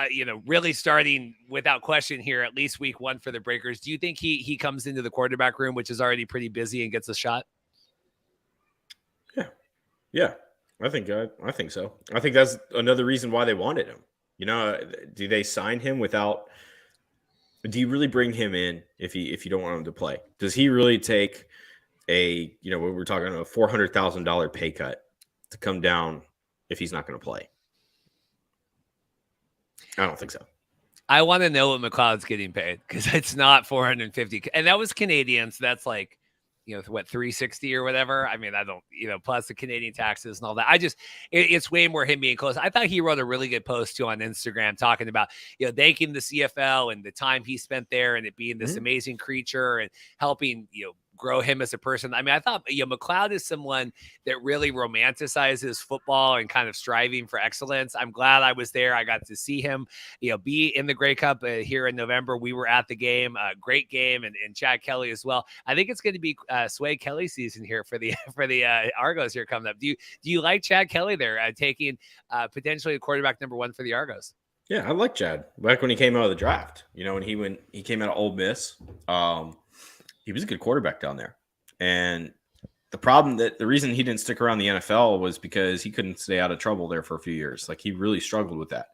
really starting without question here, at least week 1 for the Breakers. Do you think he comes into the quarterback room, which is already pretty busy, and gets a shot? Yeah, I think so. I think that's another reason why they wanted him. Do they sign him without? Do you really bring him in if you don't want him to play? Does he really take what we're talking about, a $400,000 pay cut to come down if he's not going to play? I don't think so. I want to know what McLeod's getting paid, because it's not 450, and that was Canadian, so that's like, what, 360 or whatever. I mean, I don't, plus the Canadian taxes and all that. It's way more him being close. I thought he wrote a really good post too on Instagram talking about, thanking the CFL and the time he spent there, and it being this amazing creature and helping, grow him as a person. I mean, I thought, McLeod is someone that really romanticizes football and kind of striving for excellence. I'm glad I was there. I got to see him, be in the Grey Cup here in November. We were at the game, great game, and Chad Kelly as well. I think it's going to be Sway Kelly season here for the Argos here coming up. Do you like Chad Kelly there taking potentially a quarterback number 1 for the Argos? Yeah, I like Chad. Back when he came out of the draft, when he came out of Ole Miss, he was a good quarterback down there. And the reason he didn't stick around the NFL was because he couldn't stay out of trouble there for a few years. Like, he really struggled with that.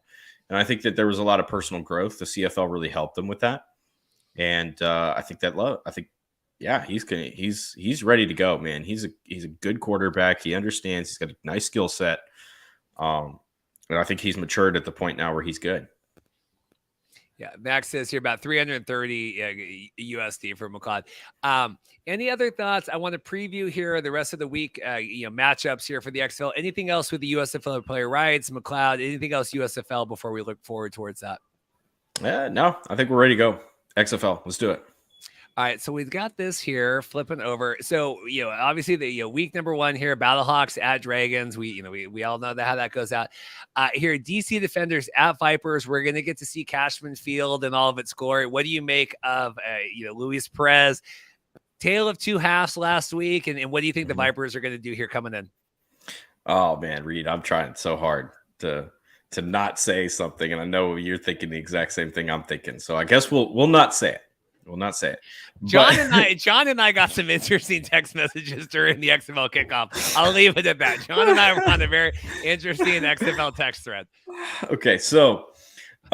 And I think that there was a lot of personal growth. The CFL really helped him with that. And he's ready to go, man. He's a good quarterback. He understands. He's got a nice skill set. And I think he's matured at the point now where he's good. Yeah, Max says here about 330 USD for McLeod. Any other thoughts? I want to preview here the rest of the week, matchups here for the XFL. Anything else with the USFL player rights, McLeod? Anything else USFL before we look forward towards that? No, I think we're ready to go. XFL, let's do it. All right, so we've got this here flipping over. So, obviously the week number 1 here, Battlehawks at Dragons. We all know how that goes out. Here, DC Defenders at Vipers. We're going to get to see Cashman Field and all of its glory. What do you make of Luis Perez? Tale of two halves last week, and what do you think the Vipers are going to do here coming in? Oh man, Reed, I'm trying so hard to not say something, and I know you're thinking the exact same thing I'm thinking. So I guess we'll not say it. We'll not say it. John and I got some interesting text messages during the XFL kickoff. I'll leave it at that. John and I were on a very interesting XFL text thread. Okay, so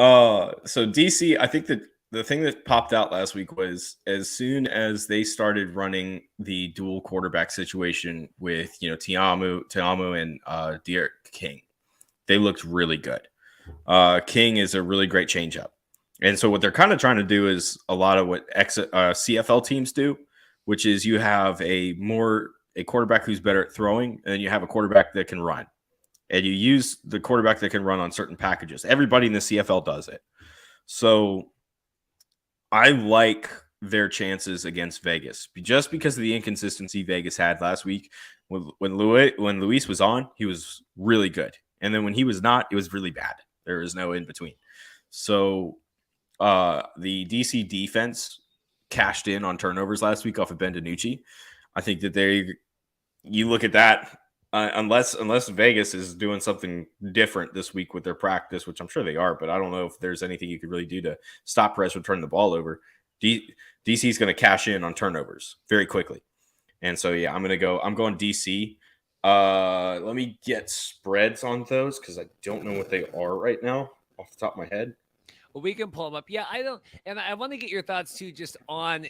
DC, I think that the thing that popped out last week was as soon as they started running the dual quarterback situation with Tiamu and Derek King, they looked really good. King is a really great changeup. And so what they're kind of trying to do is a lot of what CFL teams do, which is you have a quarterback who's better at throwing, and then you have a quarterback that can run. and you use the quarterback that can run on certain packages. Everybody in the CFL does it. So I like their chances against Vegas just because of the inconsistency Vegas had last week. When Luis was on, he was really good. And then when he was not, it was really bad. There is no in between. So the DC defense cashed in on turnovers last week off of Ben DiNucci. I think that you look at that, unless Vegas is doing something different this week with their practice, which I'm sure they are, but I don't know if there's anything you could really do to stop Perez from turning the ball over. DC is going to cash in on turnovers very quickly. And so, yeah, I'm going DC. Let me get spreads on those because I don't know what they are right now off the top of my head. Well, we can pull them up. Yeah, I want to get your thoughts too, just on,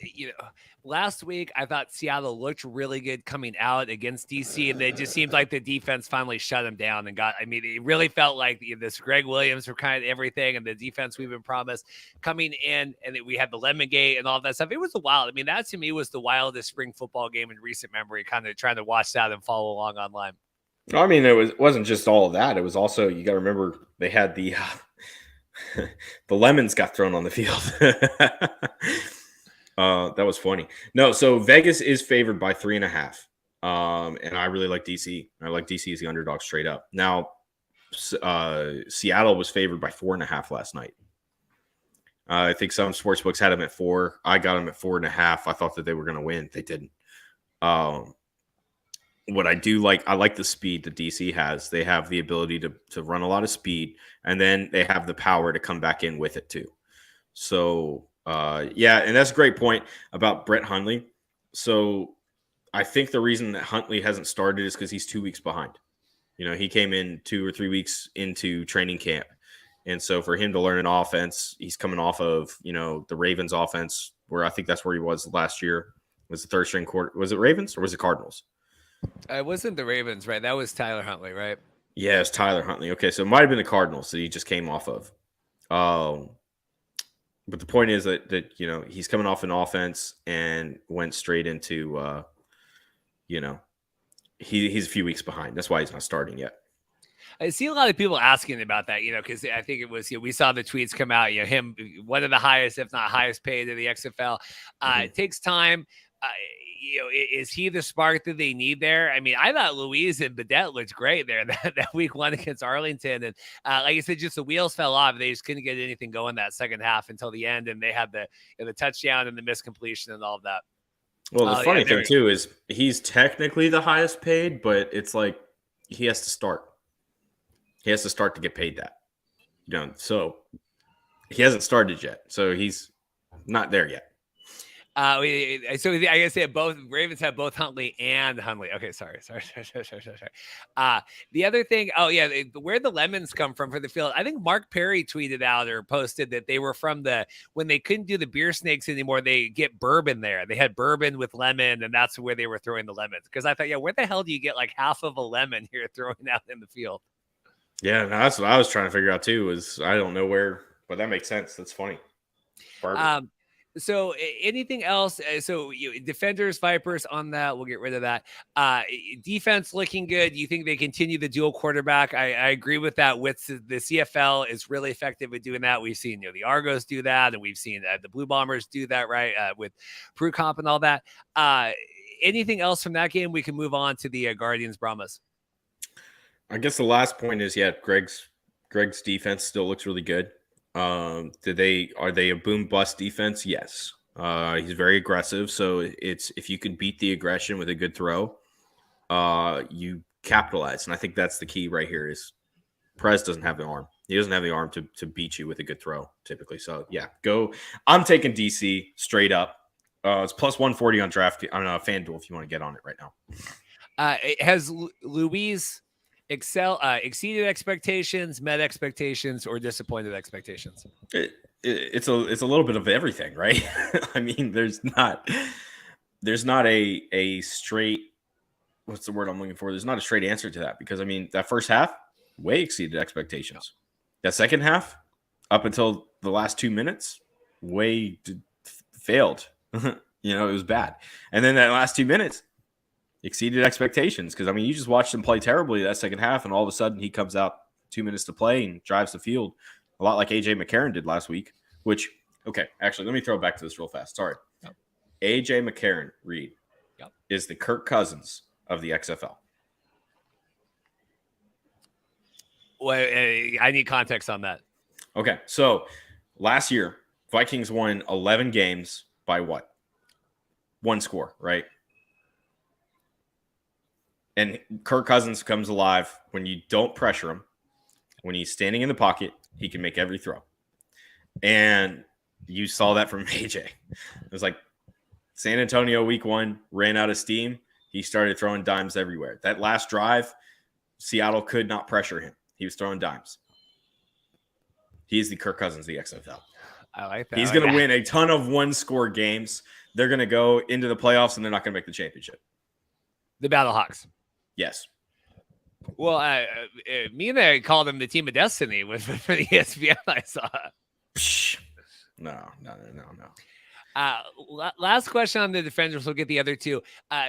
last week I thought Seattle looked really good coming out against DC, and it just seemed like the defense finally shut them down and it really felt like this Greg Williams were kind of everything, and the defense we've been promised coming in, and we had the Lemon Gate and all that stuff. It was wild. I mean, that to me was the wildest spring football game in recent memory, kind of trying to watch that and follow along online. I mean, it wasn't just all of that. It was also, you got to remember, they had the lemons got thrown on the field. That was funny. No, so Vegas is favored by 3.5. And I really like DC. I like DC as the underdog straight up. Now, Seattle was favored by 4.5 last night. I think some sportsbooks had them at 4. I got them at 4.5. I thought that they were going to win. They didn't. What I do like, I like the speed that DC has. They have the ability to run a lot of speed, and then they have the power to come back in with it too. So, yeah, and that's a great point about Brett Hundley. So I think the reason that Huntley hasn't started is because he's 2 weeks behind. He came in 2 or 3 weeks into training camp. And so for him to learn an offense, he's coming off of, the Ravens offense, where I think that's where he was last year. Was the third string quarter. Was it Ravens or was it Cardinals? It wasn't the Ravens, right? That was Tyler Huntley, right? Yeah, it's Tyler Huntley. Okay, so it might have been the Cardinals that he just came off of. But the point is that he's coming off an offense and went straight into, he's a few weeks behind. That's why he's not starting yet. I see a lot of people asking about that, because I think it was, we saw the tweets come out, him, one of the highest, if not highest paid in the XFL. It takes time. Is he the spark that they need there? I mean, I thought Louise and Badette looked great there that week 1 against Arlington. And like I said, just the wheels fell off. They just couldn't get anything going that second half until the end. And they had the touchdown and the miscompletion and all of that. Well, the funny thing too is he's technically the highest paid, but it's like he has to start. He has to start to get paid that. So he hasn't started yet. So he's not there yet. So I guess they have both. Ravens have both Huntley and Huntley. Okay, sorry. The other thing, where the lemons come from for the field. I think Mark Perry tweeted out or posted that they were from when they couldn't do the beer snakes anymore, they get bourbon there. They had bourbon with lemon, and that's where they were throwing the lemons. Because I thought, where the hell do you get like half of a lemon here throwing out in the field? Yeah, that's what I was trying to figure out too. I don't know where, but that makes sense. That's funny. Bourbon. So anything else? So defenders, Vipers on that. We'll get rid of that. Defense looking good. You think they continue the dual quarterback? I agree with that. With the CFL is really effective at doing that. We've seen the Argos do that, and we've seen the Blue Bombers do that, right? With Prue Comp and all that. Anything else from that game? We can move on to the Guardians Brahmas. I guess the last point is, Greg's defense still looks really good. Are they a boom bust defense? Yes. He's very aggressive. So if you can beat the aggression with a good throw, you capitalize. And I think that's the key right here is Perez doesn't have the arm. He doesn't have the arm to beat you with a good throw typically. So yeah, go. I'm taking DC straight up. It's plus 140 on FanDuel if you want to get on it right now. Has Louise exceeded expectations, met expectations, or disappointed expectations? It's a little bit of everything, right? I mean, there's not a straight, what's the word I'm looking for? There's not a straight answer to that because I mean that first half way exceeded expectations. That second half, up until the last 2 minutes, failed. It was bad. And then that last 2 minutes, exceeded expectations. Because, I mean, you just watched him play terribly that second half, and all of a sudden he comes out 2 minutes to play and drives the field a lot like A.J. McCarron did last week, which, okay, actually, let me throw it back to this real fast. Sorry. Yep. A.J. McCarron, Reed, is the Kirk Cousins of the XFL. Well, I need context on that. Okay, so last year, Vikings won 11 games by what? 1 score, right? And Kirk Cousins comes alive when you don't pressure him. When he's standing in the pocket, he can make every throw. And you saw that from AJ. It was like San Antonio week 1 ran out of steam. He started throwing dimes everywhere. That last drive, Seattle could not pressure him. He was throwing dimes. He's the Kirk Cousins of the XFL. I like that. He's going to win a ton of 1-score games. They're going to go into the playoffs, and they're not going to make the championship. The Battlehawks. Yes. Well, Mina called him the team of destiny with for the ESPN. I saw. No. Last question on the defenders. We'll get the other two.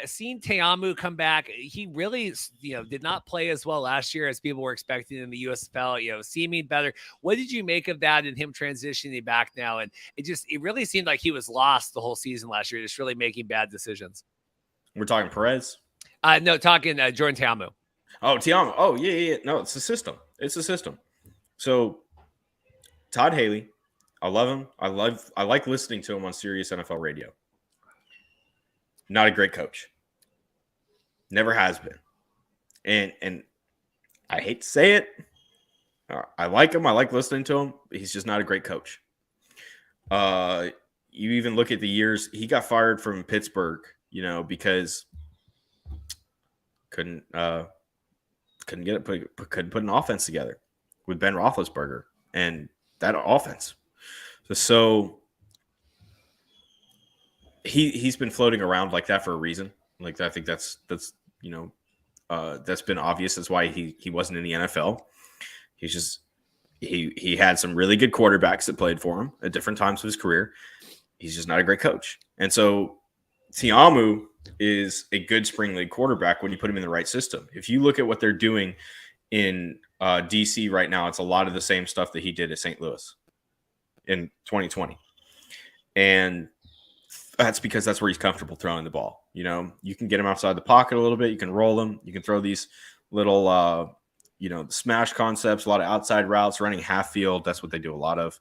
Seeing Teamu come back, he really, did not play as well last year as people were expecting in the USFL. Seeming better. What did you make of that and him transitioning back now? And it really seemed like he was lost the whole season last year, just really making bad decisions. We're talking Perez. No, talking Jordan Teamu. Oh, Teamu. Oh, yeah. No, it's a system. So Todd Haley, I love him. I like listening to him on Sirius NFL radio. Not a great coach. Never has been. And I hate to say it. I like him. I like listening to him. But he's just not a great coach. You even look at the years he got fired from Pittsburgh, because couldn't put an offense together with Ben Roethlisberger and that offense. So he's been floating around like that for a reason. Like, I think that's been obvious. That's why he wasn't in the NFL. He's just he had some really good quarterbacks that played for him at different times of his career. He's just not a great coach. And so Teamu is a good spring league quarterback when you put him in the right system. If you look at what they're doing in DC right now, it's a lot of the same stuff that he did at St. Louis in 2020. And that's because that's where he's comfortable throwing the ball. You can get him outside the pocket a little bit. You can roll him. You can throw these little, smash concepts, a lot of outside routes, running half field. That's what they do a lot of.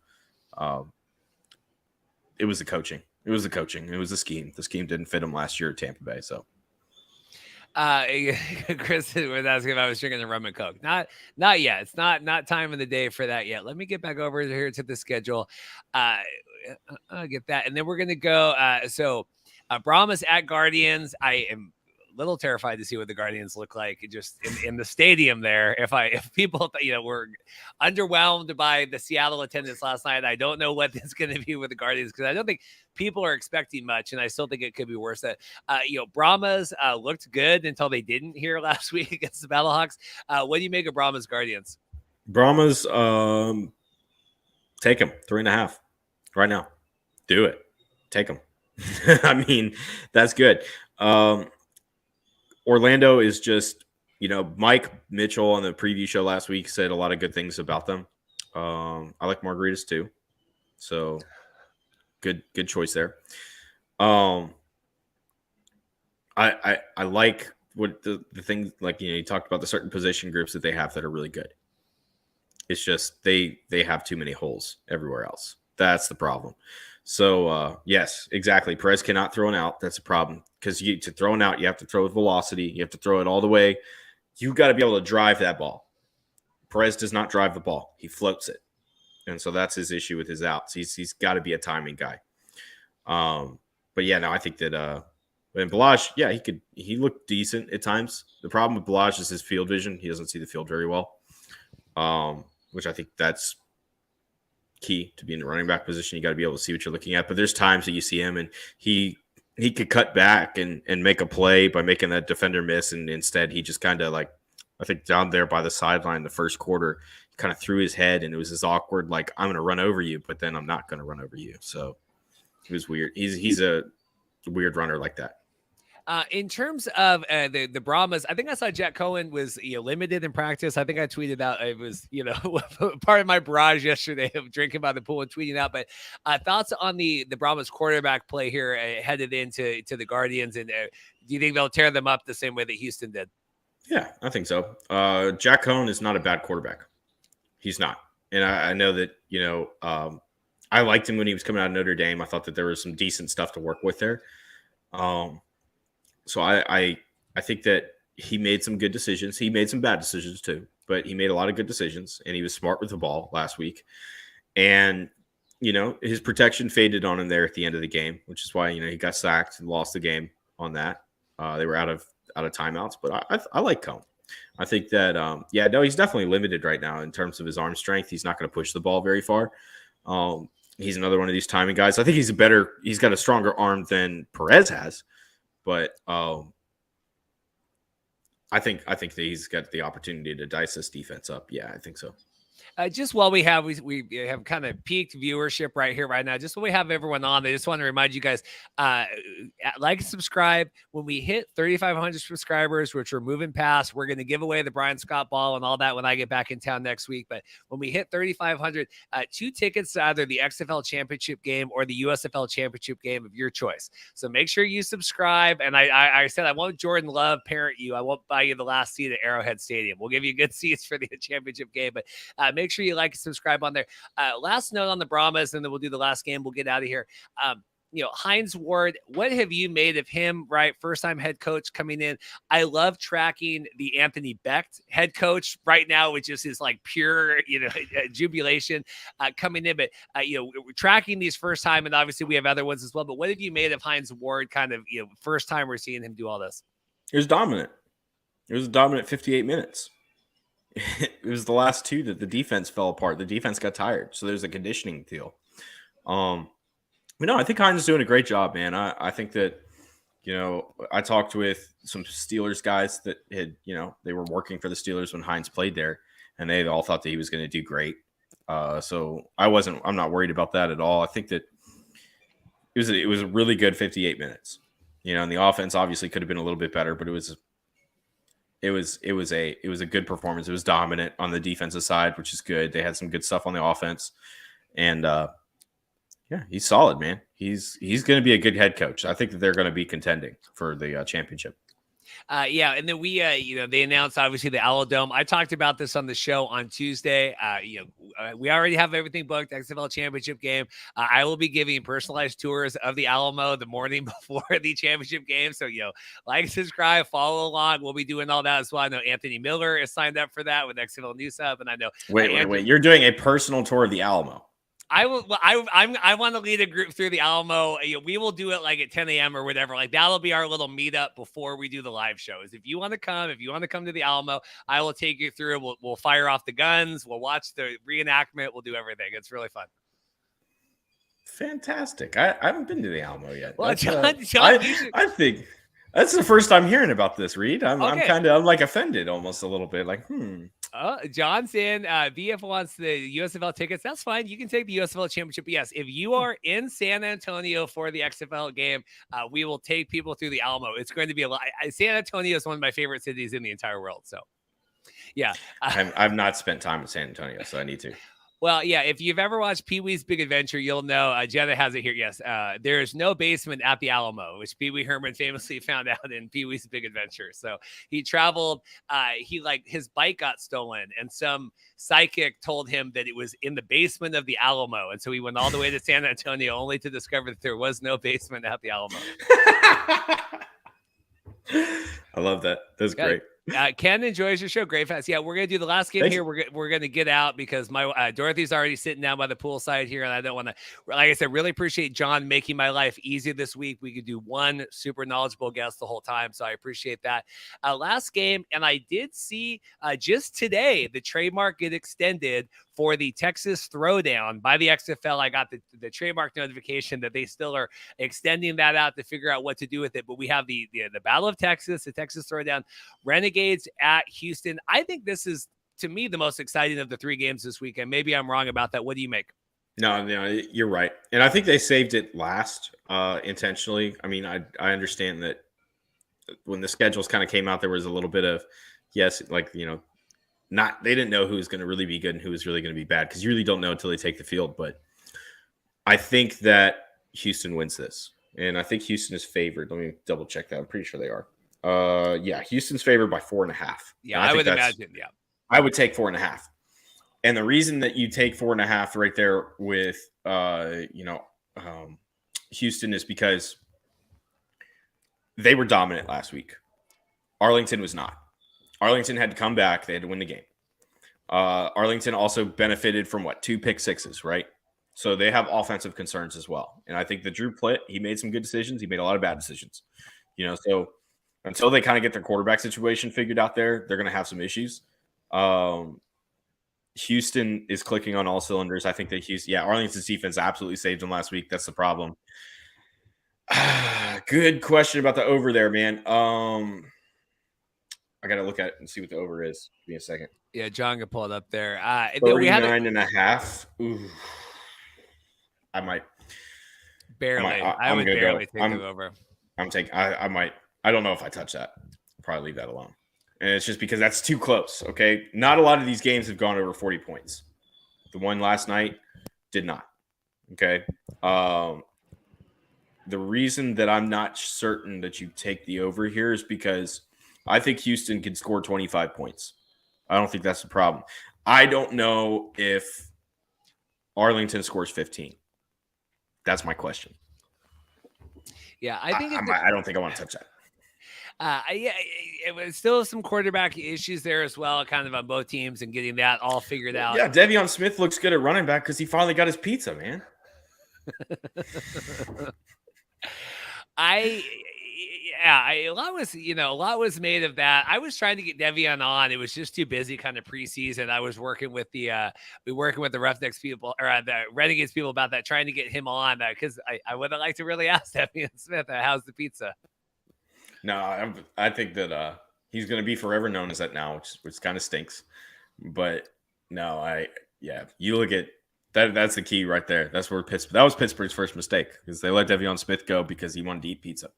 It was the coaching. It was the scheme. The scheme didn't fit him last year at Tampa Bay. So, Chris was asking if I was drinking the rum and coke. Not yet. It's not time of the day for that yet. Let me get back over here to the schedule. I'll get that, and then we're gonna go. So, Brahmas at Guardians. I am a little terrified to see what the Guardians look like just in the stadium there. If people were underwhelmed by the Seattle attendance last night, I don't know what it's going to be with the Guardians, because I don't think people are expecting much, and I still think it could be worse. That Brahmas looked good until they didn't here last week against the Battlehawks. What do you make of Brahmas Guardians? Brahmas, take them 3.5 right now. Do it. Take them. I mean, that's good. Orlando is just, Mike Mitchell on the preview show last week said a lot of good things about them. I like margaritas too. So good choice there. I like what the things, like, you talked about the certain position groups that they have that are really good. It's just they have too many holes everywhere else. That's the problem. So, yes, exactly. Perez cannot throw an out. That's a problem, because to throw an out, you have to throw with velocity. You have to throw it all the way. You got to be able to drive that ball. Perez does not drive the ball. He floats it. And so that's his issue with his outs. He's got to be a timing guy. But yeah, no, I think that and Balazs, yeah, he looked decent at times. The problem with Balazs is his field vision. He doesn't see the field very well. Which I think that's key to be in the running back position. You got to be able to see what you're looking at. But there's times that you see him and he could cut back and make a play by making that defender miss. And instead he just kind of, like, I think down there by the sideline the first quarter, he kind of threw his head, and it was this awkward, like, I'm going to run over you, but then I'm not going to run over you. So it was weird. He's a weird runner like that. In terms of the Brahmas, I think I saw Jack Cohen was limited in practice. I think I tweeted out it was part of my barrage yesterday of drinking by the pool and tweeting out. But thoughts on the Brahmas quarterback play here headed into the Guardians, and do you think they'll tear them up the same way that Houston did? Yeah, I think so. Jack Cohen is not a bad quarterback. He's not, and I know that I liked him when he was coming out of Notre Dame. I thought that there was some decent stuff to work with there. So I think that he made some good decisions. He made some bad decisions too, but he made a lot of good decisions, and he was smart with the ball last week. And, his protection faded on him there at the end of the game, which is why, he got sacked and lost the game on that. They were out of timeouts, but I like Cohen. I think that, he's definitely limited right now in terms of his arm strength. He's not going to push the ball very far. He's another one of these timing guys. I think he's got a stronger arm than Perez has. But I think that he's got the opportunity to dice this defense up. Yeah, I think so. Just while we have kind of peaked viewership right now, just while we have everyone on, I just want to remind you guys, like and subscribe. When we hit 3,500 subscribers, which we're moving past, we're going to give away the Brian Scott ball and all that when I get back in town next week. But when we hit 3,500, 2 tickets to either the XFL championship game or the USFL championship game of your choice. So make sure you subscribe. And I said, I won't Jordan Love parent you. I won't buy you the last seat at Arrowhead Stadium. We'll give you good seats for the championship game, but make sure you like and subscribe on there. Last note on the Brahmas, and then we'll do the last game. We'll get out of here. Hines Ward, what have you made of him, right? First-time head coach coming in. I love tracking the Anthony Becht head coach right now, which is his pure, jubilation coming in. But, we're tracking these first time, and obviously we have other ones as well. But what have you made of Hines Ward kind of, first time we're seeing him do all this? It was dominant. It was a dominant 58 minutes. It was the last 2 that the defense fell apart. The defense got tired. So there's a conditioning deal. But no, I think Hines is doing a great job, man. I think that, I talked with some Steelers guys that had, they were working for the Steelers when Hines played there, and they all thought that he was going to do great. So I'm not worried about that at all. I think that it was a really good 58 minutes, and the offense obviously could have been a little bit better, but it was a good performance. It was dominant on the defensive side, which is good. They had some good stuff on the offense, and he's solid, man. He's going to be a good head coach. I think that they're going to be contending for the championship. And then we, they announced obviously the Alamo Dome. I talked about this on the show on Tuesday. We already have everything booked. XFL championship game. I will be giving personalized tours of the Alamo the morning before the championship game. So, like, subscribe, follow along. We'll be doing all that as well. I know Anthony Miller is signed up for that with XFL News Hub, and I know. Wait. You're doing a personal tour of the Alamo. I will. I want to lead a group through the Alamo. We will do it at 10 a.m. or whatever. That'll be our little meetup before we do the live shows. If you want to come to the Alamo, I will take you through. We'll fire off the guns. We'll watch the reenactment. We'll do everything. It's really fun. Fantastic. I haven't been to the Alamo yet. Well, John, I think that's the first time hearing about this, Reed. I'm offended almost a little bit. John's in. VF wants the USFL tickets. That's fine. You can take the USFL championship. Yes, if you are in San Antonio for the XFL game, we will take people through the Alamo. It's going to be a lot. San Antonio is one of my favorite cities in the entire world. So, yeah. I've not spent time in San Antonio, so I need to. Well, yeah, if you've ever watched Pee-wee's Big Adventure, you'll know, Jenna has it here, yes, there's no basement at the Alamo, which Pee-wee Herman famously found out in Pee-wee's Big Adventure. So he traveled, his bike got stolen, and some psychic told him that it was in the basement of the Alamo, and so he went all the way to San Antonio only to discover that there was no basement at the Alamo. I love that. That's great. Ken enjoys your show. Great fast. Yeah, we're gonna do the last game here. We're gonna get out because my Dorothy's already sitting down by the poolside here, and I don't want to. Like I said, really appreciate John making my life easy this week. We could do one super knowledgeable guest the whole time, so I appreciate that. Last game, and I did see just today the trademark get extended for the Texas Throwdown by the XFL. I got the trademark notification that they still are extending that out to figure out what to do with it. But we have the Battle of Texas, the Texas Throwdown, Renegades at Houston. I think this is, to me, the most exciting of the 3 games this weekend. Maybe I'm wrong about that. What do you make? No, you're right. And I think they saved it last intentionally. I mean, I understand that when the schedules kind of came out, there was a little bit of, yes, like, they didn't know who was going to really be good and who was really going to be bad, because you really don't know until they take the field. But I think that Houston wins this, and I think Houston is favored. Let me double check that. I'm pretty sure they are. Yeah, Houston's favored by 4.5. Yeah, I would imagine. Yeah, I would take 4.5. And the reason that you take 4.5 right there with, Houston is because they were dominant last week. Arlington was not. Arlington had to come back. They had to win the game. Arlington also benefited from 2 pick sixes, right? So they have offensive concerns as well. And I think that Drew Plitt, he made some good decisions. He made a lot of bad decisions. So until they kind of get their quarterback situation figured out there, they're going to have some issues. Houston is clicking on all cylinders. I think that Arlington's defense absolutely saved them last week. That's the problem. Good question about the over there, man. I got to look at it and see what the over is. Give me a second. Yeah, John can pull it up there. 39.5. Ooh. I might. Barely. I would barely take it over. I might. I don't know if I touch that. I'll probably leave that alone. And it's just because that's too close, okay? Not a lot of these games have gone over 40 points. The one last night did not, okay? The reason that I'm not certain that you take the over here is because I think Houston can score 25 points. I don't think that's the problem. I don't know if Arlington scores 15. That's my question. Yeah, I think I don't think I want to touch that. It was still some quarterback issues there as well, kind of on both teams, and getting that all figured out. Yeah, Devion Smith looks good at running back because he finally got his pizza, man. A lot was made of that. I was trying to get Devion on. It was just too busy kind of preseason. I was working with the Roughnecks people, or the Renegades people, about that, trying to get him on, because I would have liked to really ask Devion Smith, how's the pizza? No, I think that he's going to be forever known as that now, which kind of stinks. But no, you look at that. That's the key right there. That's where that was Pittsburgh's first mistake, because they let Devion Smith go because he wanted to eat pizza.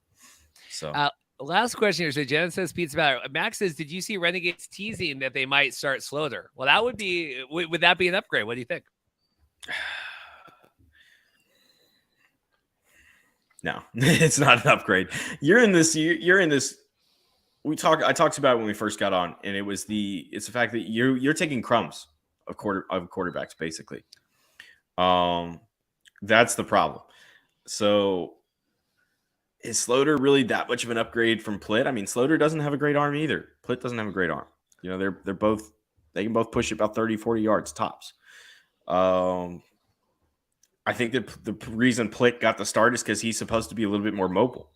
So last question here. So Jen says pizza batter. Max says, did you see Renegades teasing that they might start Slaughter? Well, that would that be an upgrade? What do you think? No, it's not an upgrade. You're in this. I talked about it when we first got on, and it's the fact that you're taking crumbs of quarterbacks, basically. That's the problem. So is Slaughter really that much of an upgrade from Plitt? I mean, Slaughter doesn't have a great arm either. Plitt doesn't have a great arm. They can both push about 30, 40 yards tops. I think that the reason Plitt got the start is because he's supposed to be a little bit more mobile.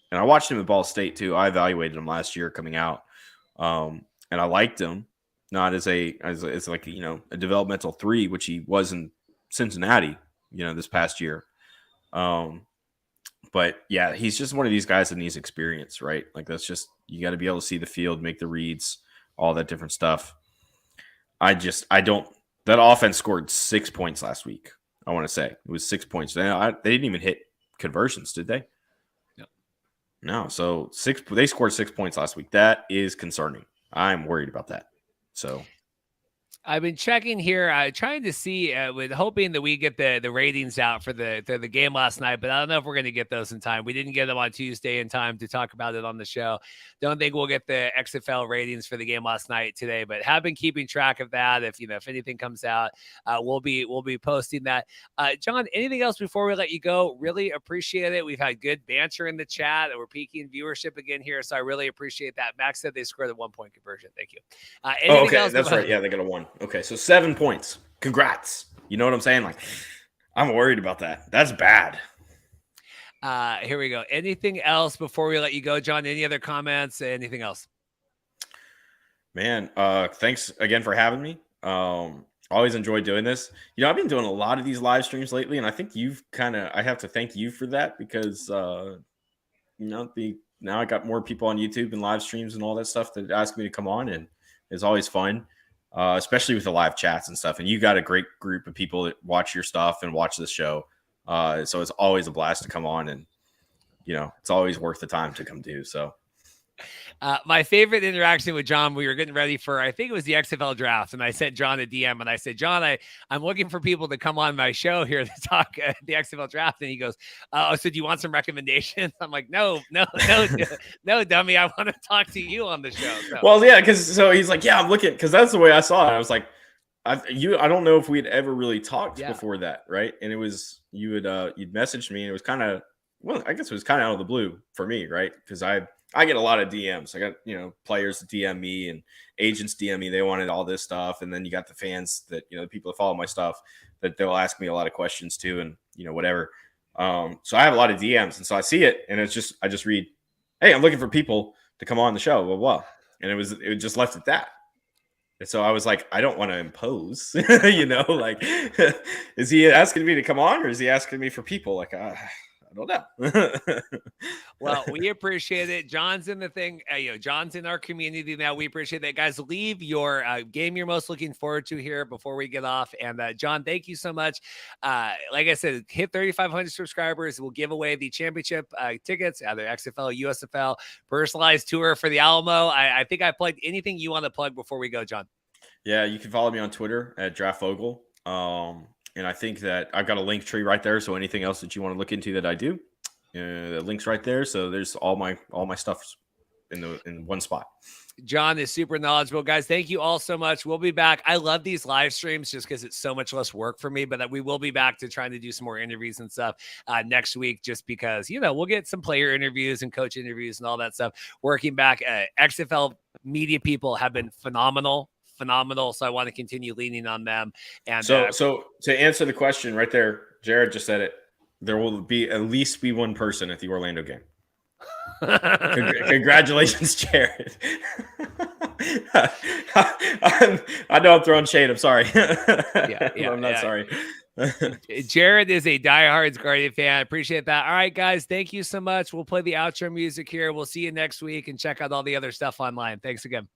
And I watched him at Ball State too. I evaluated him last year coming out, and I liked him, not as a developmental 3, which he was in Cincinnati, this past year. But yeah, he's just one of these guys that needs experience, right? Like, that's just, you got to be able to see the field, make the reads, all that different stuff. That offense scored 6 points last week. I want to say it was 6 points. They didn't even hit conversions, did they? No. So they scored 6 points last week. That is concerning. I'm worried about that. So I've been checking here, trying to see, hoping that we get the ratings out for the game last night, but I don't know if we're going to get those in time. We didn't get them on Tuesday in time to talk about it on the show. Don't think we'll get the XFL ratings for the game last night today, but have been keeping track of that. If anything comes out, we'll be posting that. John, anything else before we let you go? Really appreciate it. We've had good banter in the chat. We're peaking viewership again here, so I really appreciate that. Max said they scored a 1-point conversion. Thank you. Okay, that's right. Yeah, they got a 1. Okay, so 7 points. Congrats. You know what I'm saying? Like, I'm worried about that. That's bad. Here we go. Anything else before we let you go, John? Any other comments? Anything else? Man, thanks again for having me. Always enjoy doing this. I've been doing a lot of these live streams lately, and I think I have to thank you for that, because now I got more people on YouTube and live streams and all that stuff that ask me to come on, and it's always fun. Especially with the live chats and stuff. And you got a great group of people that watch your stuff and watch this show. So it's always a blast to come on, and, it's always worth the time to come do. So My favorite interaction with John, we were getting ready for, I think it was the XFL draft, and I sent John a DM, and I said, John, I'm looking for people to come on my show here to talk the XFL draft. And he goes, oh, so do you want some recommendations? I'm like, no, dummy. I want to talk to you on the show. So. Well, yeah, because so he's like, yeah, I'm looking, because that's the way I saw it. I was like, I don't know if we'd ever really talked before that, right? And it was you'd messaged me, and it was kind of, well, I guess it was kind of out of the blue for me, right? Because I get a lot of DMs. I got, players DM me and agents DM me. They wanted all this stuff. And then you got the fans that, the people that follow my stuff, that they'll ask me a lot of questions too. And, whatever. So I have a lot of DMs. And so I see it, and I just read, hey, I'm looking for people to come on the show, blah, blah. And it just left at that. And so I was like, I don't want to impose, like, is he asking me to come on, or is he asking me for people? Like, I don't know. Well, we appreciate it. John's in the thing. John's in our community now. We appreciate that, guys. Leave your game you're most looking forward to here before we get off. And John, thank you so much. Like I said, hit 3,500 subscribers. We'll give away the championship tickets, either XFL, USFL, personalized tour for the Alamo. I think I plugged anything you want to plug before we go, John. Yeah, you can follow me on Twitter at Vogel. And I think that I've got a link tree right there. So anything else that you want to look into that I do, the link's right there. So there's all my stuff in one spot. John is super knowledgeable, guys. Thank you all so much. We'll be back. I love these live streams just because it's so much less work for me, but we will be back to trying to do some more interviews and stuff next week, just because, we'll get some player interviews and coach interviews and all that stuff working back. XFL media people have been phenomenal. So I want to continue leaning on them. And so to answer the question right there, Jared just said it. There will at least be one person at the Orlando game. Congratulations, Jared. I know I'm throwing shade. I'm sorry. I'm not sorry. Jared is a diehard Guardian fan. I appreciate that. All right, guys. Thank you so much. We'll play the outro music here. We'll see you next week, and check out all the other stuff online. Thanks again.